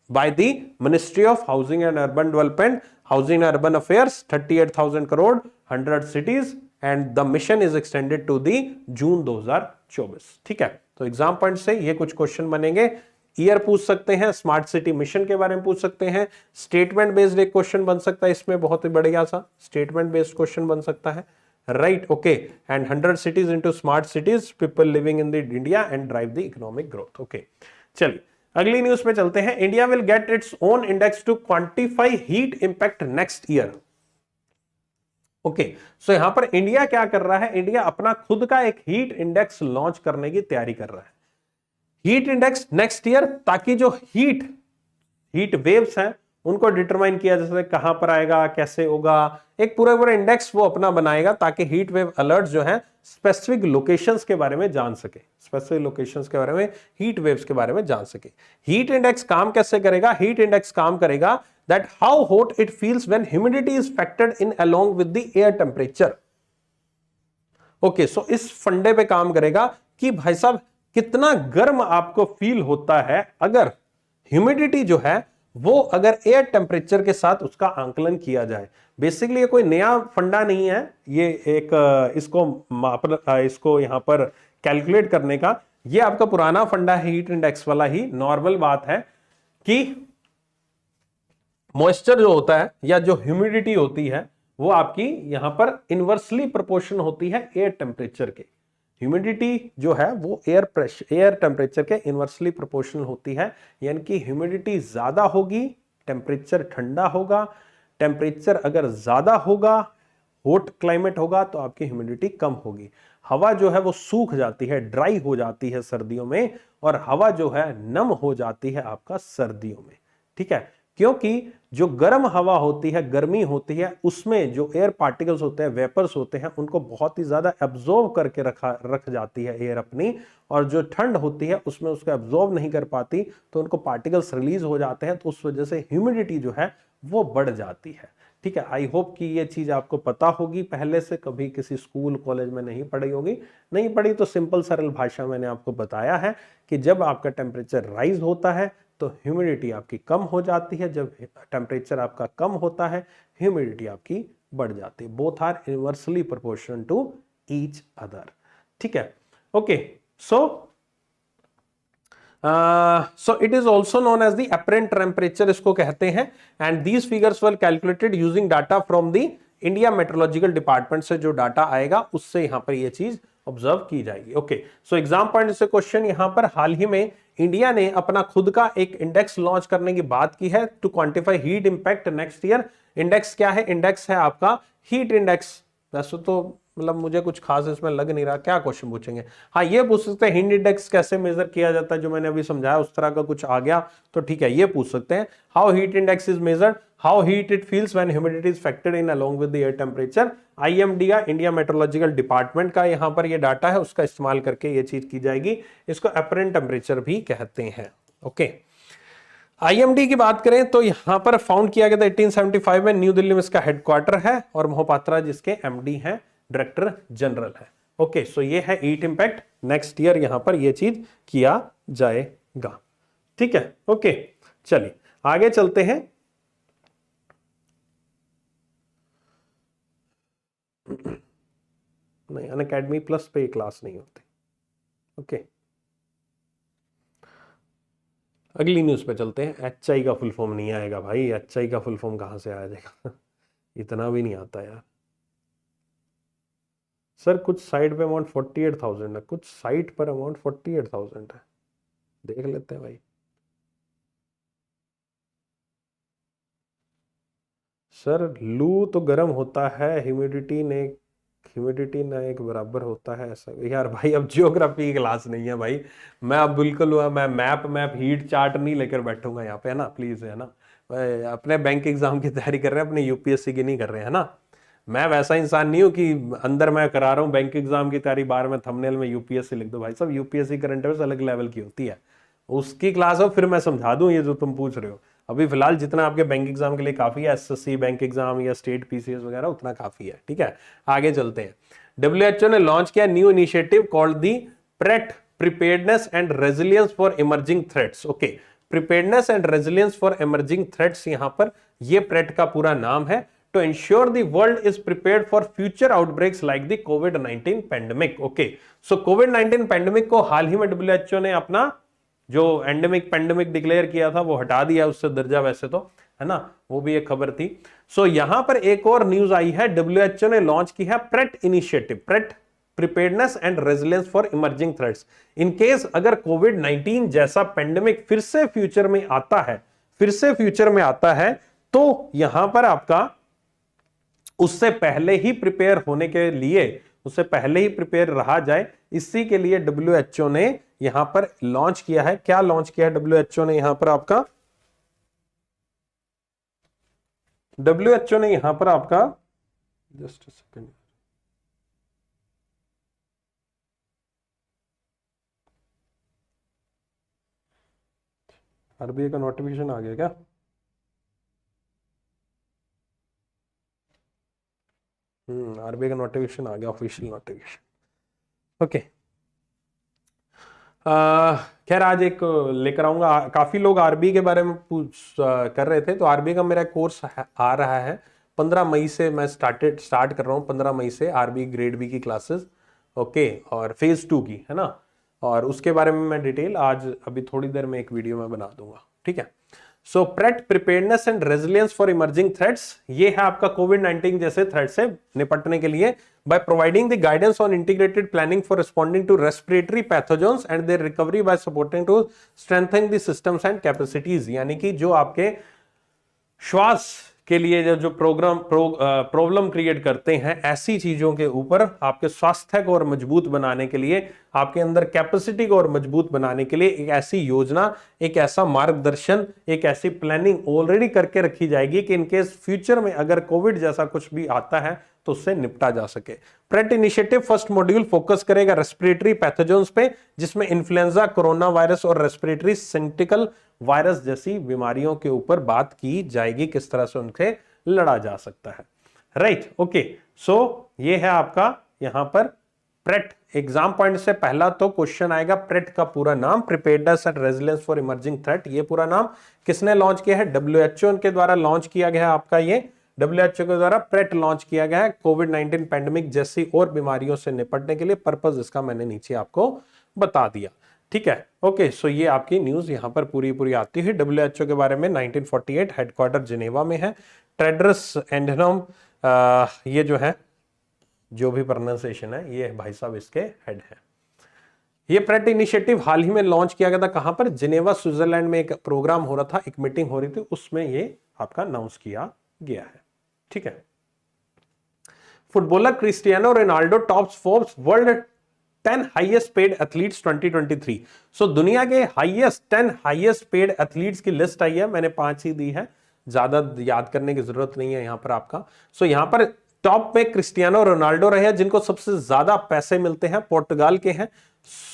by the Ministry of Housing and Urban Development, Housing and Urban Affairs, 38,000 crore, 100 cities, and the mission is extended to the जून 2024। ठीक है, तो एग्जाम पॉइंट से ये कुछ क्वेश्चन बनेंगे। ईयर पूछ सकते हैं, स्मार्ट सिटी मिशन के बारे में पूछ सकते हैं, स्टेटमेंट बेस्ड एक क्वेश्चन बन सकता है, इसमें बहुत ही बढ़िया सा स्टेटमेंट बेस्ड क्वेश्चन बन सकता है, right? Okay, and 100 cities into smart cities, people living in the India and drive the economic growth। Okay, चलिए अगली न्यूज पे चलते हैं। India will get its own index to quantify heat impact next year. Okay, so यहां पर India क्या कर रहा है? इंडिया अपना खुद का एक हीट इंडेक्स लॉन्च करने की तैयारी कर रहा है। हीट इंडेक्स नेक्स्ट ईयर, ताकि जो हीट वेव्स हैं उनको डिटरमाइन किया जा सके, कहां पर आएगा, कैसे होगा, एक पूरा इंडेक्स वो अपना बनाएगा, ताकि हीट वेव अलर्ट जो है स्पेसिफिक लोकेशंस के बारे में जान सके, स्पेसिफिक लोकेशंस के बारे में, हीट वेव्स के बारे में जान सके। हीट इंडेक्स काम कैसे करेगा? हीट इंडेक्स काम करेगा that how hot it feels when humidity is factored in along with the air temperature. Okay, so इस फंडे पे काम करेगा कि भाई साहब कितना गर्म आपको फील होता है अगर ह्यूमिडिटी जो है वो अगर एयर टेम्परेचर के साथ उसका आंकलन किया जाए। बेसिकली ये कोई नया फंडा नहीं है, ये एक इसको यहां पर कैलकुलेट करने का ये आपका पुराना फंडा है, हीट इंडेक्स वाला ही। नॉर्मल बात है कि मॉइस्चर जो होता है या जो ह्यूमिडिटी होती है वो आपकी यहां पर इनवर्सली प्रोपोर्शन होती है एयर टेम्परेचर के। ह्यूमिडिटी जो है वो एयर टेम्परेचर के इनवर्सली प्रोपोर्शनल होती है, यानी कि ह्यूमिडिटी ज्यादा होगी, टेम्परेचर ठंडा होगा। टेम्परेचर अगर ज्यादा होगा, हॉट क्लाइमेट होगा, तो आपकी ह्यूमिडिटी कम होगी। हवा जो है वो सूख जाती है, ड्राई हो जाती है सर्दियों में, और हवा जो है नम हो जाती है आपका सर्दियों में। ठीक है, क्योंकि जो गर्म हवा होती है, गर्मी होती है, उसमें जो एयर पार्टिकल्स होते हैं, वेपर्स होते हैं, उनको बहुत ही ज्यादा एब्जॉर्ब करके रख जाती है एयर अपनी, और जो ठंड होती है उसमें उसको एब्जॉर्ब नहीं कर पाती, तो उनको पार्टिकल्स रिलीज हो जाते हैं, तो उस वजह से ह्यूमिडिटी जो है वो बढ़ जाती है। ठीक है, आई होप कि ये चीज आपको पता होगी, पहले से कभी किसी स्कूल कॉलेज में नहीं पढ़ी होगी। नहीं पढ़ी तो सिंपल सरल भाषा मैंने आपको बताया है कि जब आपका टेम्परेचर राइज होता है तो ह्यूमिडिटी आपकी कम हो जाती है, जब टेम्परेचर आपका कम होता है ह्यूमिडिटी आपकी बढ़ जाती है। Both are inversely proportional to each other. ठीक है, okay, so it is also known as the apparent temperature इसको कहते हैं, and these figures were calculated using data from the India meteorological department से जो डाटा आएगा उससे यहां पर ये चीज ऑब्जर्व की जाएगी। ओके, सो एग्जाम पॉइंट से क्वेश्चन यहां पर हाल ही में इंडिया ने अपना खुद का एक इंडेक्स लॉन्च करने की बात की है to quantify heat impact next year. Index क्या है? इंडेक्स है आपका हीट इंडेक्स। वैसे तो मतलब मुझे कुछ खास इसमें लग नहीं रहा। क्या क्वेश्चन पूछेंगे? हाँ ये पूछ सकते हैं हीट इंडेक्स कैसे मेजर किया जाता है, जो मैंने अभी समझाया उस तरह का कुछ आ गया तो ठीक है, ये पूछ सकते हैं। How heat index is measured, how heat it feels when humidity is factored in along with the air temperature. IMD का, इंडिया मेट्रोलॉजिकल डिपार्टमेंट का यहाँ पर ये डाटा है, उसका इस्तेमाल करके ये चीज की जाएगी। इसको अपरेंट टेम्परेचर भी कहते हैं। ओके, आईएमडी की बात करें तो यहां पर फाउंड किया गया था 1875 में, न्यू दिल्ली में इसका हेडक्वार्टर है और मोहपात्रा जिसके एमडी हैं, डायरेक्टर जनरल है। ओके, सो ये है हीट इंपैक्ट, नेक्स्ट ईयर यहां पर ये चीज किया जाएगा। ठीक है, ओके चलिए आगे चलते हैं। नहीं, अनअकैडमी प्लस पे क्लास नहीं होती। ओके, अगली न्यूज पे चलते हैं। एचआई का फुल फॉर्म नहीं आएगा भाई, एचआई का फुल फॉर्म कहां से आ जाएगा इतना भी नहीं आता यार। सर कुछ साइट पे अमाउंट 48,000 है, कुछ साइट पर अमाउंट 48,000 है, देख लेते हैं भाई। सर लू तो गर्म होता है, ह्यूमिडिटी ना एक बराबर होता है ऐसा यार। भाई अब ज्योग्राफी की क्लास नहीं है भाई, मैं अब बिल्कुल मैं मैप हीट चार्ट नहीं लेकर बैठूंगा यहाँ पे, है ना, प्लीज, है ना। अपने बैंक एग्जाम की तैयारी कर रहे हैं, अपने यूपीएससी की नहीं कर रहे हैं ना। मैं वैसा इंसान नहीं हूं कि अंदर मैं करा रहा हूँ बैंक एग्जाम की तैयारी, बाहर में थंबनेल में यूपीएससी लिख दो। भाई सब यूपीएससी करंट अफेयर्स अलग लेवल की होती है, उसकी क्लास हो फिर मैं समझा दूं ये जो तुम पूछ रहे हो। अभी फिलहाल जितना आपके बैंक एग्जाम के लिए काफी है, एसएससी बैंक एग्जाम या स्टेट पीसीएस वगैरह, उतना काफी है। ठीक है, आगे चलते हैं। डब्ल्यूएचओ ने लॉन्च किया new initiative called the PRET, preparedness and resilience for emerging threats. Okay, preparedness and resilience for emerging threats, यहां पर ये प्रेट का पूरा नाम है। To ensure the world is prepared for future outbreaks like the कोविड-19 pandemic. Okay, so कोविड-19 pandemic को हाल ही में डब्ल्यूएचओ ने अपना जो एंडेमिक पैंडेमिक डिक्लेयर किया था वो हटा दिया उससे दर्जा, वैसे तो, है ना, वो भी एक खबर थी। सो यहां पर एक और न्यूज आई है, डब्ल्यूएचओ ने लॉन्च की है parade initiative, parade, preparedness and resilience for emerging threats. In case अगर कोविड-19 जैसा पैंडेमिक फिर से फ्यूचर में आता है, तो यहां पर आपका उससे पहले ही प्रिपेयर होने के लिए, उससे पहले ही प्रिपेयर रहा जाए, इसी के लिए डब्ल्यूएचओ ने यहां पर लॉन्च किया है। क्या लॉन्च किया है डब्ल्यूएचओ ने यहां पर आपका? डब्ल्यूएचओ ने यहां पर आपका, जस्ट अ सेकंड, आरबीआई का नोटिफिकेशन आ गया क्या? आरबीआई का नोटिफिकेशन आ गया, ऑफिशियल नोटिफिकेशन। ओके, खैर आज एक लेकर आऊंगा, काफी लोग आरबीआई के बारे में पूछ कर रहे थे, तो आरबीआई का मेरा कोर्स आ रहा है 15 मई से, मैं स्टार्ट कर रहा हूँ 15 मई से आरबीआई ग्रेड बी की क्लासेस। ओके, और फेज 2 की, है ना, और उसके बारे में मैं डिटेल आज अभी थोड़ी देर में एक वीडियो में बना दूंगा। ठीक है, सो प्रेट, preparedness and resilience for emerging threats, ये है आपका कोविड-19 जैसे थ्रेट से निपटने के लिए, by providing the guidance on integrated planning for responding to respiratory pathogens and their recovery by supporting to strengthen the systems and capacities। यानी कि जो आपके श्वास के लिए जो प्रॉब्लम क्रिएट करते हैं, ऐसी चीजों के ऊपर आपके स्वास्थ्य को और मजबूत बनाने के लिए, आपके अंदर कैपेसिटी को और मजबूत बनाने के लिए एक ऐसी योजना, एक ऐसा मार्गदर्शन, एक ऐसी प्लानिंग ऑलरेडी करके रखी जाएगी कि इनकेस फ्यूचर में अगर कोविड जैसा कुछ भी आता है तो उससे निपटा जा सके। Parade initiative first module focus करेगा रेस्पिरेटरी पैथोजेंस पे, जिसमें इन्फ्लुएंजा, कोरोना वायरस और रेस्पिरेटरी सिंक्टिकल वायरस जैसी बीमारियों के ऊपर बात की जाएगी, किस तरह से उनसे लड़ा जा सकता है। राइट, ओके, सो ये है आपका यहां पर प्रेट। एग्जाम पॉइंट से पहला तो क्वेश्चन आएगा, प्रेट का पूरा नाम, preparedness and resilience for emerging threat, ये पूरा नाम किसने लॉन्च किया है? डब्ल्यूएचओ के द्वारा लॉन्च किया गया है आपका, ये डब्ल्यूएचओ के द्वारा प्रेट लॉन्च किया गया है कोविड-19 पैंडेमिक जैसी और बीमारियों से निपटने के लिए। पर्पस इसका मैंने नीचे आपको बता दिया। ठीक है, ओके, सो ये आपकी न्यूज यहां पर पूरी आती है। डब्ल्यूएचओ के बारे में 1948 हेडक्वार्टर जिनेवा में है। टेड्रस एडनोम, ये जो है, जो भी प्रोनाउंसिएशन है, ये भाई साहब इसके हेड है। ये प्रेट इनिशिएटिव हाल ही में लॉन्च किया गया था, कहां पर? जिनेवा, स्विट्जरलैंड में एक प्रोग्राम हो रहा था, एक मीटिंग हो रही थी, उसमें ये आपका अनाउंस किया गया है। ठीक है, footballer Cristiano Ronaldo tops Forbes world 10 highest paid athletes 2023। सो दुनिया के 10 हाईएस्ट पेड एथलीट्स की लिस्ट आई है, मैंने 5 ही दी है, ज्यादा याद करने की जरूरत नहीं है यहां पर आपका। सो यहां पर टॉप में क्रिस्टियानो रोनाल्डो रहे हैं, जिनको सबसे ज्यादा पैसे मिलते हैं, पोर्टुगाल के हैं।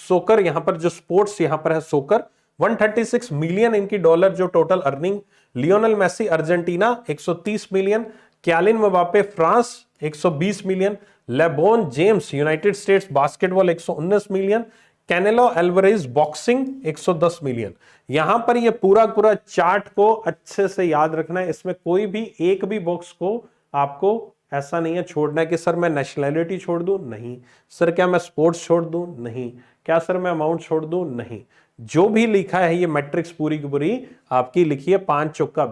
सोकर यहां पर जो स्पोर्ट्स यहां पर है सोकर, 136 मिलियन इनकी डॉलर जो total earning. Lionel Messi Argentina 130 million, Kylian Mbappe France 120 million, LeBron James United States basketball 119 million, Canelo Alvarez boxing 110 million. यहां पर ये पूरा चार्ट को अच्छे से याद रखना है, इसमें कोई भी एक भी बॉक्स को आपको ऐसा नहीं है छोड़ना है कि सर मैं नेशनैलिटी छोड़ दूं, नहीं। सर क्या मैं स्पोर्ट्स छोड़ दूं, नहीं। क्या सर मैं अमाउंट छोड़ दूं, नहीं। जो भी लिखा है ये मैट्रिक्स पूरी की पूरी आपकी लिखी है। 5 चौका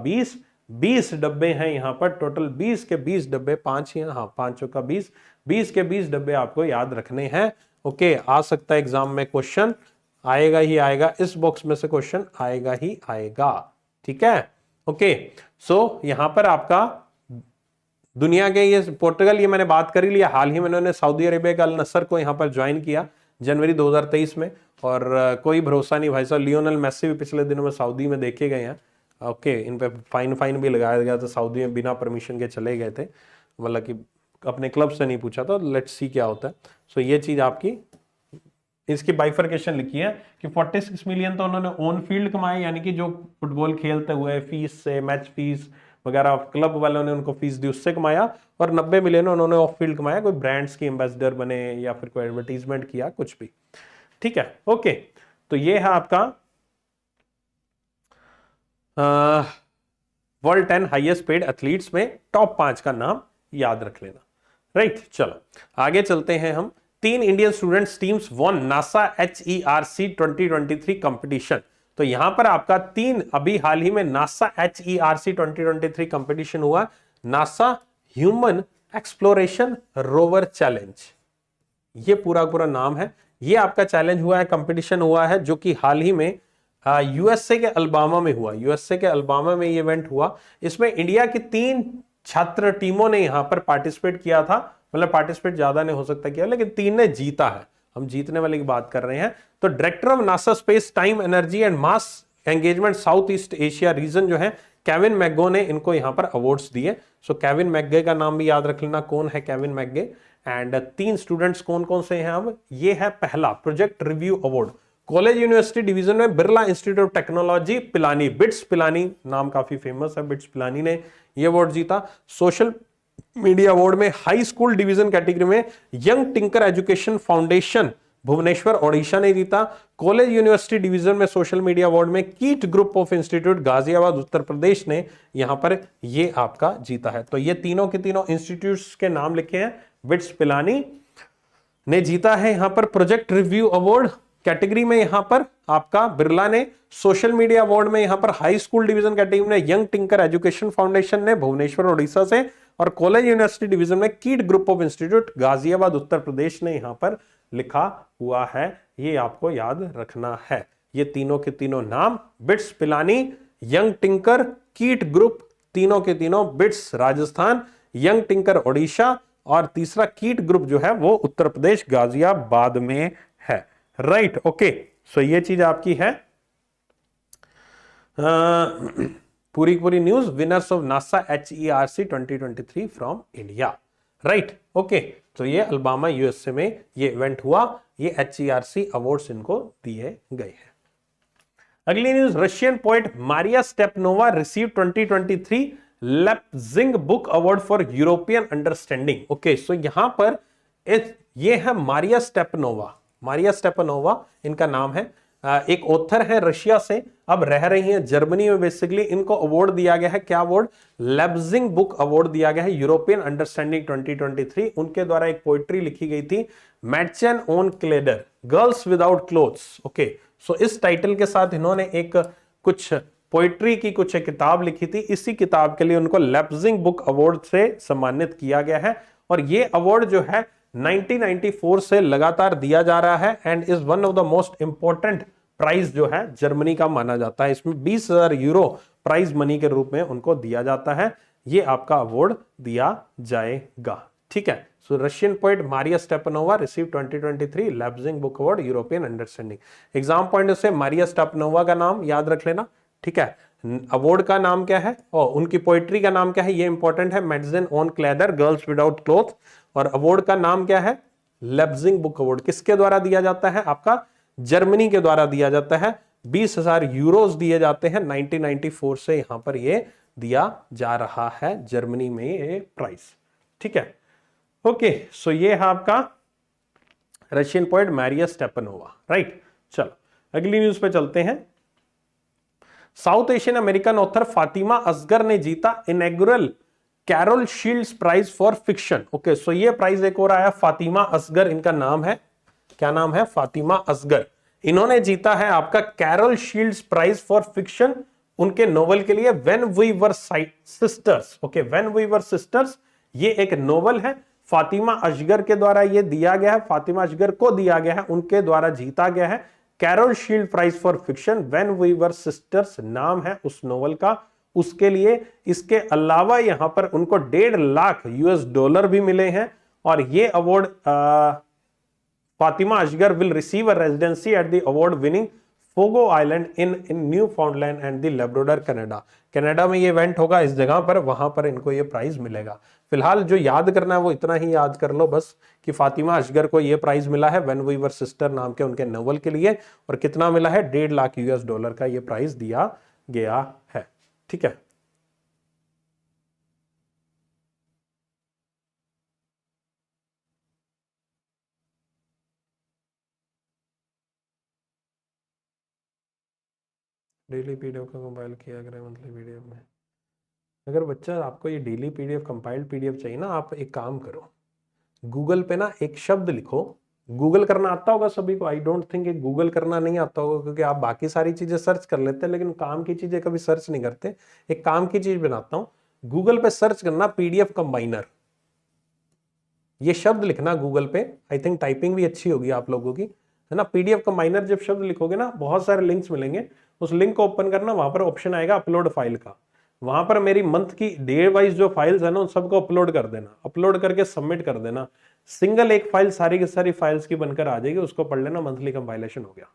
20 डब्बे हैं यहां पर टोटल, 20 के 20 डब्बे, 5 ही, हाँ 5 चौका 20 के 20 डब्बे आपको याद रखने हैं। ओके, आ सकता है एग्जाम में क्वेश्चन, आएगा ही आएगा, इस बॉक्स में से क्वेश्चन आएगा ही आएगा, ठीक है। ओके, सो यहां पर आपका दुनिया के ये पोर्टुगल, ये मैंने बात कर ही लिया, हाल ही में उन्होंने सऊदी अरेबिया का अल नसर को यहां पर ज्वाइन किया जनवरी 2023 में, और कोई भरोसा नहीं भाई साहब। लियोनेल मेसी भी पिछले दिनों में सऊदी में देखे गए हैं। ओके, इन पे फाइन भी लगाया गया था, सऊदी में बिना परमिशन के चले गए थे, मतलब कि अपने क्लब से नहीं पूछा था। लेट्स सी क्या होता है। सो ये चीज आपकी, इसकी बाइफर्केशन लिखी है कि 46 मिलियन तो उन्होंने ऑन फील्ड कमाए, यानी कि जो फुटबॉल खेलते हुए फीस से, मैच फीस वगैरह क्लब वालों ने उनको फीस दी उससे कमाया, और 90 मिलियन उन्होंने ऑफ फील्ड कमाया, कोई ब्रांड्स के एम्बेसडर बने या फिर कोई एडवर्टीजमेंट किया, कुछ भी, ठीक है। ओके, तो ये है आपका वर्ल्ड 10 हाईएस्ट पेड एथलीट्स में टॉप 5 का नाम याद रख लेना, राइट। चलो आगे चलते हैं हम। 3 Indian students teams won NASA HERC 2023 competition. तो यहां पर आपका 3 अभी हाल ही में नासा HERC 2023 कंपटीशन हुआ, NASA human exploration rover challenge, ये पूरा नाम है। ये आपका चैलेंज हुआ है, कंपटीशन हुआ है, जो कि हाल ही में यूएसए के अल्बामा में हुआ। यूएसए के अल्बामा में ये इवेंट हुआ। इसमें इंडिया की 3 छात्र टीमों ने यहां पर पार्टिसिपेट किया था, मतलब पार्टिसिपेट ज्यादा नहीं हो सकता किया, लेकिन 3 ने जीता है। हम जीतने वाले की बात कर रहे हैं। तो director of NASA space time energy and mass engagement south east Asia region जो है केविन मैकगो ने इनको यहां पर अवार्ड्स दिए। सो केविन मैकगे का नाम भी याद रख लेना, कौन है केविन मैकगे। एंड 3 स्टूडेंट्स कौन कौन से हैं अब, ये है पहला project review award, college university division में Birla institute of technology Pilani, BITS Pilani नाम काफी फेमस है, बिट्स पिलानी ने ये अवार्ड जीता। सोशल मीडिया अवार्ड में हाई स्कूल डिवीजन कैटेगरी में young tinker education foundation Bhubaneswar Odisha ने जीता। कॉलेज यूनिवर्सिटी डिवीजन में सोशल मीडिया अवार्ड में KIET group of institute Ghaziabad Uttar Pradesh ने यहां पर ये आपका जीता है। तो ये तीनों के तीनों इंस्टीट्यूट्स के नाम लिखे हैं। बिट्स पिलानी ने जीता है यहां पर प्रोजेक्ट रिव्यू अवार्ड कैटेगरी में, यहां पर आपका बिरला ने। सोशल मीडिया अवार्ड में यहां पर हाई स्कूल डिवीजन कैटेगरी में यंग टिंकर एजुकेशन फाउंडेशन ने भुवनेश्वर ओडिशा से, और कॉलेज यूनिवर्सिटी डिवीजन में KIET group of institute Ghaziabad Uttar Pradesh ने यहां पर लिखा हुआ है। ये आपको याद रखना है। ये तीनों के तीनों नाम, बिट्स पिलानी, यंग टिंकर, कीट ग्रुप, तीनों के तीनों, bits Rajasthan, young tinker Odisha, और तीसरा कीट ग्रुप जो है वो उत्तर प्रदेश गाजियाबाद में है, राइट। ओके, सो ये चीज आपकी है पूरी news. Winners of NASA HERC 2023 from India, right. Okay, तो ये अल्बामा यूएसए में ये इवेंट हुआ, ये HERC अवार्ड्स इनको दिए गए हैं। अगली news, Russian poet Maria Stepanova receive 2023 Leipzig book award for European understanding. Okay, so यहां पर ये है मारिया स्टेपनोवा, मारिया स्टेपनोवा इनका नाम है। एक ऑथर है रशिया से, अब रह रही हैं जर्मनी में। बेसिकली इनको अवार्ड दिया गया है, क्या अवार्ड, लेप्जिंग बुक अवार्ड दिया गया है यूरोपियन अंडरस्टैंडिंग 2023। उनके द्वारा एक पोइट्री लिखी गई थी, मैडचन ऑन क्लेडर, girls without clothes. Okay, so इस टाइटल के साथ इन्होंने एक कुछ पोइट्री की कुछ एक किताब लिखी थी। इसी किताब के लिए उनको लेप्जिंग बुक अवार्ड से सम्मानित किया गया है, और ये अवार्ड जो है 1994 से लगातार दिया जा रहा है, and is one of the most important prize जो है जर्मनी का माना जाता है। इसमें 20,000 यूरो प्राइज मनी के रूप में उनको दिया जाता है। ये आपका अवार्ड दिया जाएगा, ठीक है। So Russian poet Maria Stepanova receive 2023 Leipzig book award European understanding. Exam point से मारिया स्टेपनोवा का नाम याद रख लेना, ठीक है। अवार्ड का नाम क्या है और उनकी पोएट्री का नाम क्या है, ये इंपॉर्टेंट है, मेडिसिन ऑन क्लेदर गर्ल्स विदाउट क्लोथ। और अवार्ड का नाम क्या है, लेप्जिंग बुक अवार्ड। किसके द्वारा दिया जाता है, आपका जर्मनी के द्वारा दिया जाता है। 20,000 यूरोज दिए जाते हैं। 1994 से यहां पर ये दिया जा रहा है जर्मनी में ये प्राइज, ठीक है। ओके, सो ये है आपका Russian poet Maria Stepanova, right. चलो अगली न्यूज पे चलते हैं। South Asian American author Fatima Asghar ने जीता inaugural Carol Shields prize for fiction. Okay, so ये प्राइज एक और आया, फातिमा असगर इनका नाम है, क्या नाम है, फातिमा असगर। इन्होंने जीता है आपका Carol Shields prize for fiction उनके नोवेल के लिए, when we were sisters. Okay, when we were sisters ये एक नोवेल है, फातिमा असगर के द्वारा ये दिया गया है, फातिमा असगर को दिया गया है, उनके द्वारा जीता गया है Carol Shield prize for fiction. When we were sisters नाम है उस नोवेल का, उसके लिए। इसके अलावा यहां पर उनको 1.5 लाख $US भी मिले हैं। और ये award Fatima Asghar will receive a residency at the award winning Fogo Island in Newfoundland and the Labrador Canada. Canada में ये इवेंट होगा इस जगह पर, वहां पर इनको ये प्राइज मिलेगा। फिलहाल जो याद करना है वो इतना ही याद कर लो बस कि फातिमा असगर को ये प्राइज मिला है व्हेन वी वर सिस्टर नाम के उनके नोवेल के लिए, और कितना मिला है, 1.5 लाख $US का ये प्राइज दिया गया है, ठीक है। डेली पीडीएफ का कंपाइल किया करें मंथली पीडीएफ में। अगर बच्चा आपको ये डेली पीडीएफ कंपाइल्ड पीडीएफ चाहिए ना, आप एक काम करो, गूगल पे ना एक शब्द लिखो। गूगल करना आता होगा सभी को, आई डोंट थिंक गूगल करना नहीं आता होगा, क्योंकि आप बाकी सारी चीजें सर्च कर लेते हैं लेकिन काम की चीजें कभी सर्च नहीं करते। एक काम की चीज बनाता हूं, गूगल पे सर्च करना पीडीएफ कंबाइनर, ये शब्द लिखना गूगल पे। आई थिंक टाइपिंग भी अच्छी होगी आप लोगों की, है ना। पीडीएफ कंबाइनर जब शब्द लिखोगे ना, बहुत सारे लिंक्स मिलेंगे, उस लिंक को ओपन करना, वहां पर ऑप्शन आएगा अपलोड फाइल का। वहां पर मेरी मंथ की डे वाइज जो फाइल्स है ना, उन सबको अपलोड कर देना, अपलोड करके सबमिट कर देना। सिंगल एक फाइल सारी की सारी फाइल्स की बनकर आ जाएगी, उसको पढ़ लेना, मंथली कंपाइलेशन हो गया।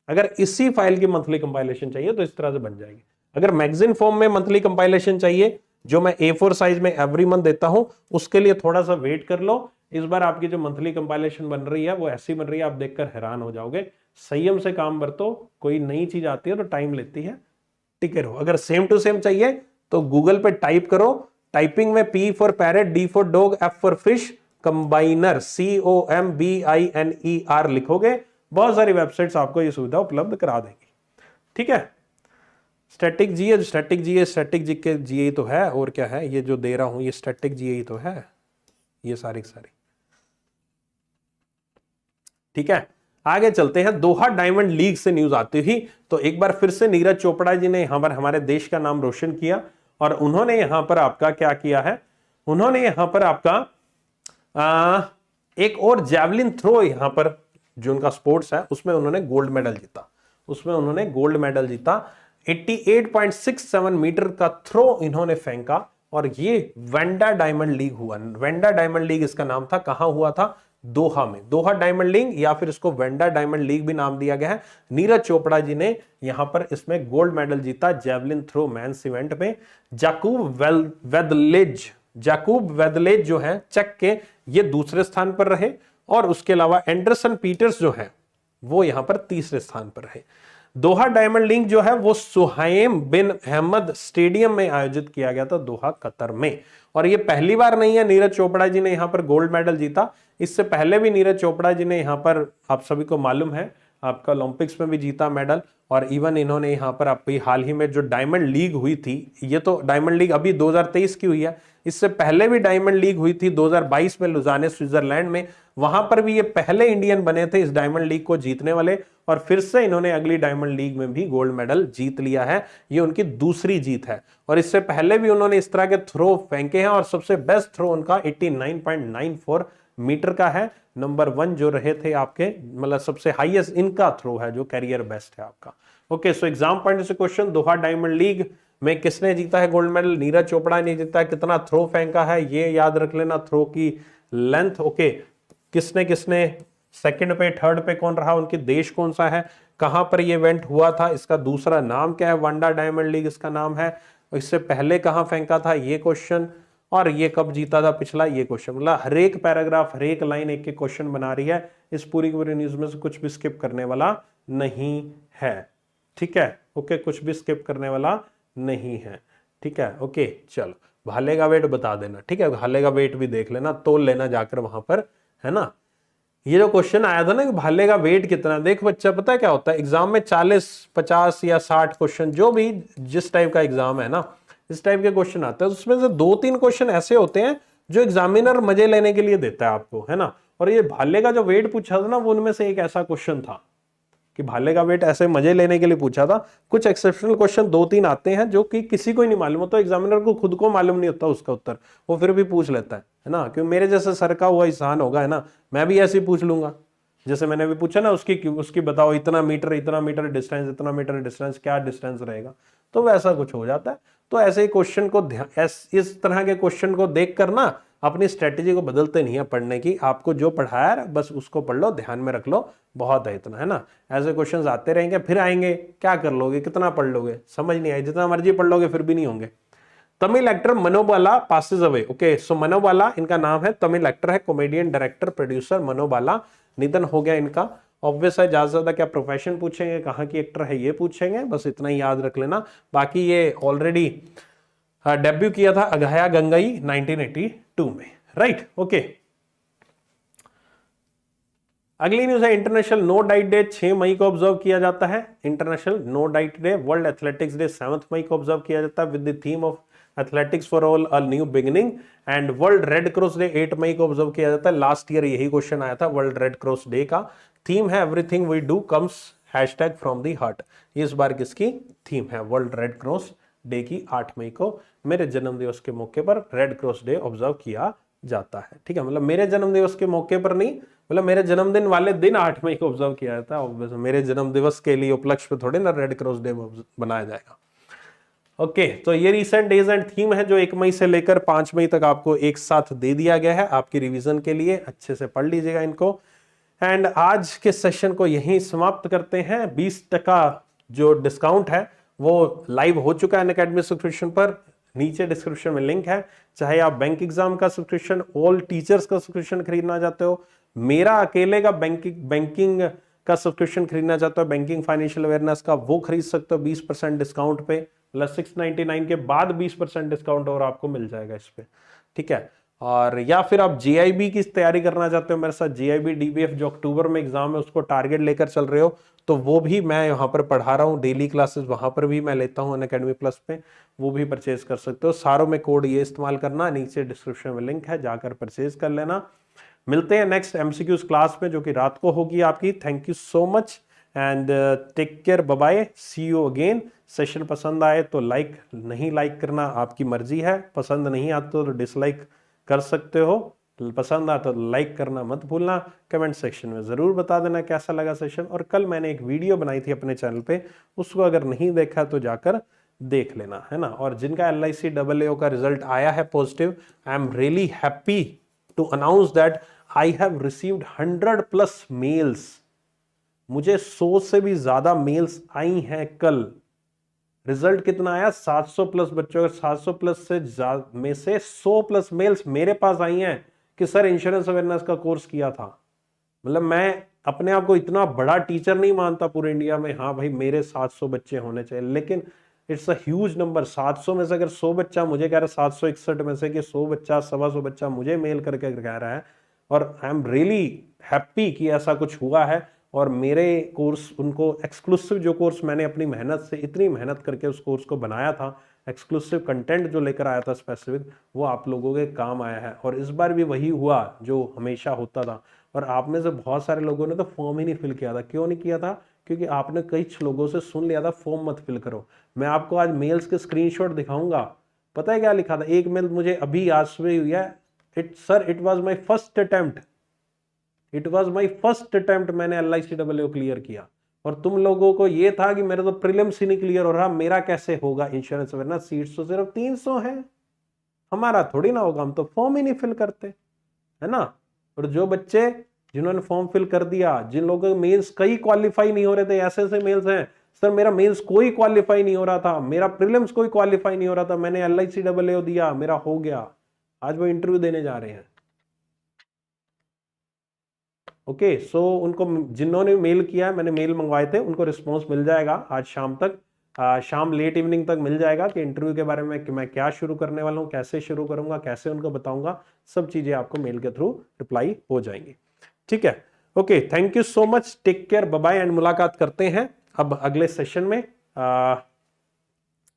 अगर इसी फाइल की मंथली कंपाइलेशन चाहिए तो इस तरह से बन जाएगी। अगर मैगजीन फॉर्म में मंथली कंपाइलेशन चाहिए, जो मैं A4 साइज में एवरी मंथ देता हूं, उसके लिए थोड़ा सा वेट कर लो। इस बार आपकी जो मंथली कंपाइलेशन बन रही है वो ऐसी बन रही है, आप देखकर हैरान हो जाओगे। संयम से काम बरतो, कोई नई चीज आती है तो टाइम लेती है, टिके रहो। अगर सेम टू सेम चाहिए तो गूगल पे टाइप करो, टाइपिंग में P for parrot, D for dog, F for fish, combiner COMBINER लिखोगे, बहुत सारी वेबसाइट्स आपको ये सुविधा उपलब्ध करा देंगी, ठीक है। स्टैटिक जीए, स्टैटिक जीए, स्टैटिक जी के जीए तो है, और क्या है ये जो दे रहा हूं, ये स्टैटिक जीए तो है, ये सारी सारी, ठीक है। आगे चलते हैं, दोहा डायमंड लीग से न्यूज आती हुई। तो एक बार फिर से नीरज चोपड़ा जी ने यहां पर हमारे देश का नाम रोशन किया, और उन्होंने यहां पर आपका क्या किया है, उन्होंने यहां पर आपका एक और जैवलिन थ्रो, यहां पर जो उनका स्पोर्ट्स है उसमें उन्होंने गोल्ड मेडल जीता, उसमें उन्होंने गोल्ड मेडल जीता। 88.67 मीटर का थ्रो इन्होंने फेंका, और ये वेंडा डायमंड लीग हुआ। वेंडा डायमंड लीग इसका नाम था, कहां हुआ था, दोहा में। दोहा डायमंड लीग, या फिर इसको वेंडा डायमंड लीग भी नाम दिया गया है। नीरज चोपड़ा जी ने यहां पर इसमें गोल्ड मेडल जीता जैवलिन थ्रो मेंस इवेंट में। जाकूब वेदलेज जो है चेक के, ये दूसरे स्थान पर रहे, और उसके अलावा एंडरसन पीटर्स जो है वो यहां पर तीसरे स्थान पर रहे। दोहा डायमंड लीग जो है वो सुहाइम बिन अहमद स्टेडियम में आयोजित किया गया था, दोहा कतर में। और ये पहली बार नहीं है नीरज चोपड़ा जी ने यहां पर गोल्ड मेडल जीता, इससे पहले भी नीरज चोपड़ा जी ने यहां पर, आप सभी को मालूम है, आपका ओलंपिक्स में भी जीता मेडल। और इवन इन्होंने यहां पर आपकी हाल ही में जो डायमंड लीग हुई थी, ये तो डायमंड लीग अभी 2023 की हुई है, इससे पहले भी डायमंड लीग हुई थी 2022 में लुजाने स्विट्जरलैंड में, वहां पर भी ये पहले इंडियन बने थे इस डायमंड लीग को जीतने वाले, और फिर से इन्होंने अगली डायमंड लीग में भी गोल्ड मेडल जीत लिया है। ये उनकी दूसरी जीत है, और इससे पहले भी उन्होंने इस तरह के थ्रो फेंके हैं, और सबसे बेस्ट थ्रो उनका 89.94 मीटर का है। नंबर 1 जो रहे थे आपके, मतलब सबसे हाईएस्ट इनका थ्रो है जो कैरियर बेस्ट है आपका। ओके, सो एग्जाम पॉइंट से क्वेश्चन, दोहा डायमंड लीग में किसने जीता है गोल्ड मेडल, नीरज चोपड़ा ने जीता है। कितना थ्रो फेंका है ये याद रख लेना, थ्रो की लेंथ, ओके, किसने किसने सेकंड पे, थर्ड पे कौन रहा, उनके देश कौन सा है, कहां पर ये इवेंट हुआ था, इसका दूसरा नाम क्या है, वनडा डायमंड लीग इसका नाम है, इससे पहले कहां फेंका था ये क्वेश्चन, और ये कब जीता था पिछला ये क्वेश्चन। मतलब हर एक पैराग्राफ, हर एक लाइन एक एक क्वेश्चन बना रही है। इस पूरी की पूरी न्यूज में से कुछ भी स्किप करने वाला नहीं है, ठीक है, ओके, कुछ भी स्किप करने वाला नहीं है, ठीक है, ओके। चलो भाले का वेट बता देना, ठीक है, भाले का वेट भी देख लेना, तोल लेना जाकर वहां पर, है ना। ये जो क्वेश्चन आया था ना कि भाले का वेट कितना, देख बच्चा, पता है क्या होता है एग्जाम में 40, 50 या 60 क्वेश्चन, जो भी जिस टाइप का एग्जाम है ना, इस टाइप के क्वेश्चन आते हैं, उसमें से 2-3 क्वेश्चन ऐसे होते हैं जो एग्जामिनर मजे लेने के लिए देता है आपको, है ना। और ये भाले का जो वेट पूछा था ना, वो उनमें से एक ऐसा क्वेश्चन था कि भाले का वेट ऐसे मजे लेने के लिए पूछा था। कुछ एक्सेप्शनल क्वेश्चन 2-3 आते हैं जो कि किसी को ही नहीं मालूम होता, एग्जामिनर को खुद को मालूम नहीं होता उसका उत्तर, वो फिर भी पूछ लेता है ना, क्योंकि मेरे जैसे सर का हुआ इंसान होगा, है ना, मैं भी ऐसे ही पूछ लूंगा। जैसे मैंने भी पूछा ना, उसकी बताओ इतना मीटर डिस्टेंस, इतना मीटर डिस्टेंस, क्या डिस्टेंस रहेगा, तो वैसा कुछ हो जाता है। तो ऐसे ही क्वेश्चन को इस तरह के क्वेश्चन को देख कर ना अपनी स्ट्रेटेजी को बदलते नहीं है पढ़ने की, आपको जो पढ़ाया है बस उसको पढ़ लो, ध्यान में रख लो, बहुत है इतना, है ना। ऐसे क्वेश्चंस आते रहेंगे, फिर आएंगे, क्या कर लोगे, कितना पढ़ लोगे, समझ नहीं आई, जितना मर्जी पढ़ लोगे फिर भी नहीं होंगे। Tamil actor Manobala passes away, okay, so Manobala इनका नाम है, तमिल एक्टर है, कॉमेडियन, डायरेक्टर, प्रोड्यूसर मनोबाला, निधन हो गया इनका। ऑब्वियस है, ज्यादा से ज्यादा क्या प्रोफेशन पूछेंगे, कहाँ की एक्टर है ये पूछेंगे, बस इतना ही याद रख लेना। बाकी ये ऑलरेडी डेब्यू किया था अघाया गंगई 1982 में, राइट, ओके। अगली न्यूज है इंटरनेशनल नो डाइट डे 6 मई को ऑब्जर्व किया जाता है। International no diet day, world athletics day 7 मई को ऑब्जर्व किया जाता है with the theme of athletics for all a new beginning. And world red cross day 8 मई को ऑब्जर्व किया जाता है। लास्ट ईयर यही क्वेश्चन आया था, वर्ल्ड रेड क्रॉस डे का थीम है everything we do comes hashtag from the heart. इस बार किसकी थीम है, वर्ल्ड रेड क्रॉस डे की 8 मई को मेरे जन्मदिवस के मौके पर रेड क्रॉस डे ऑब्जर्व किया जाता है, ठीक है। मतलब मेरे जन्मदिवस के मौके पर नहीं, मतलब मेरे जन्मदिन वाले दिन 8 मई को ऑब्जर्व किया जाता है। मेरे जन्मदिवस के लिए उपलक्ष्य पे थोड़े ना रेड क्रॉस डे बनाया जाएगा। ओके, तो ये रिसेंट डेज एंड थीम है जो 1 मई से लेकर 5 मई तक आपको एक साथ दे दिया गया है आपकी रिवीजन के लिए, अच्छे से पढ़ लीजिएगा इनको। एंड आज के सेशन को यहीं समाप्त करते हैं। 20% जो डिस्काउंट है वो लाइव हो चुका है अनअकैडमी सब्सक्रिप्शन पर, नीचे डिस्क्रिप्शन में लिंक है। चाहे आप बैंक एग्जाम का सब्सक्रिप्शन, ऑल टीचर्स का सब्सक्रिप्शन खरीदना चाहते हो, मेरा अकेले का बैंकिंग का सब्सक्रिप्शन खरीदना चाहते हो, बैंकिंग फाइनेंशियल अवेयरनेस का, वो खरीद सकते हो 20% डिस्काउंट पे, मतलब 699 के बाद 20% डिस्काउंट और आपको मिल जाएगा इस पे, ठीक है। और या फिर आप जीआईबी की तैयारी करना चाहते हो मेरे साथ, जीआईबी डीबीएफ जो अक्टूबर में एग्जाम है उसको टारगेट लेकर चल रहे हो, तो वो भी मैं यहाँ पर पढ़ा रहा हूँ, डेली क्लासेस वहां पर भी मैं लेता हूँ अनअकैडमी प्लस पे, वो भी परचेज कर सकते हो। सारों में कोड ये इस्तेमाल करना, नीचे डिस्क्रिप्शन में लिंक है, जाकर परचेज कर लेना। मिलते हैं नेक्स्ट एमसीक्यूज क्लास में जो कि रात को होगी आपकी। Thank you so much and take care, bye bye, see you again. Session पसंद आए तो लाइक, नहीं लाइक करना आपकी मर्जी है, पसंद नहीं आता तो डिसलाइक कर सकते हो, पसंद आता तो लाइक करना मत भूलना। कमेंट सेक्शन में जरूर बता देना कैसा लगा सेशन। और कल मैंने एक वीडियो बनाई थी अपने चैनल पे, उसको अगर नहीं देखा तो जाकर देख लेना, है ना। और जिनका LIC AAO का रिजल्ट आया है positive, I am really happy to announce that I have received 100+ mails. मुझे 100 से भी ज्यादा मेल्स आई हैं कल। रिजल्ट कितना आया, 700+ बच्चों, 700+ से में से 100+ मेल्स मेरे पास आई हैं कि सर इंश्योरेंस अवेयरनेस का कोर्स किया था। मतलब मैं अपने आप को इतना बड़ा टीचर नहीं मानता पूरे इंडिया में, हाँ भाई मेरे 700 बच्चे होने चाहिए, लेकिन इट्स अ ह्यूज नंबर। 700 में से अगर 100 बच्चा मुझे कह रहा है, 761 में से कि 100 बच्चा, 125 बच्चा मुझे मेल करके कह रहा है, और आई एम रियली हैप्पी कि ऐसा कुछ हुआ है। और मेरे कोर्स उनको एक्सक्लूसिव, जो कोर्स मैंने अपनी मेहनत से, इतनी मेहनत करके उस कोर्स को बनाया था, एक्सक्लूसिव कंटेंट जो लेकर आया था स्पेसिफिक, वो आप लोगों के काम आया है। और इस बार भी वही हुआ जो हमेशा होता था। और आप में से बहुत सारे लोगों ने तो फॉर्म ही नहीं फिल किया था। क्यों नहीं किया था? क्योंकि आपने कई लोगों से सुन लिया था फॉर्म मत फिल करो। मैं आपको आज मेल्स के स्क्रीनशॉट दिखाऊंगा। पता है क्या लिखा था? एक मेल मुझे अभी आज सुबह हुई है, it was my first attempt, मैंने LIC AAO क्लियर किया। और तुम लोगों को ये था कि मेरा तो प्रीलिम्स ही नहीं क्लियर हो रहा, मेरा कैसे होगा इंश्योरेंस अवेयरनेस, सीट्स तो सिर्फ 300 है, हमारा थोड़ी ना होगा, हम तो फॉर्म ही नहीं फिल करते, है ना। और जो बच्चे जिन्होंने फॉर्म फिल कर दिया, जिन लोगों के मेंस कई क्वालिफाई नहीं हो रहे थे, ऐसे ऐसे मेल्स हैं, सर मेरा मेंस कोई क्वालिफाई नहीं हो रहा था, मेरा प्रीलिम्स कोई क्वालिफाई नहीं हो रहा था, मैंने LICAA दिया, मेरा हो गया, आज वो इंटरव्यू देने जा रहे हैं। ओके, सो उनको जिन्होंने मेल किया है, मैंने मेल मंगवाए थे, उनको रिस्पॉन्स मिल जाएगा आज शाम तक, शाम लेट इवनिंग तक मिल जाएगा कि इंटरव्यू के बारे में कि मैं क्या शुरू करने वाला हूँ, कैसे शुरू करूंगा, कैसे उनको बताऊंगा, सब चीजें आपको मेल के थ्रू रिप्लाई हो जाएंगी। ठीक है, okay, thank you so much, take care, bye bye, and मुलाकात करते हैं अब अगले सेशन में।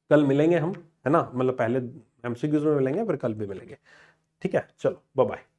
कल मिलेंगे हम, है ना, मतलब पहले MCQs में मिलेंगे, फिर कल भी मिलेंगे। ठीक है, चलो बाय बाय।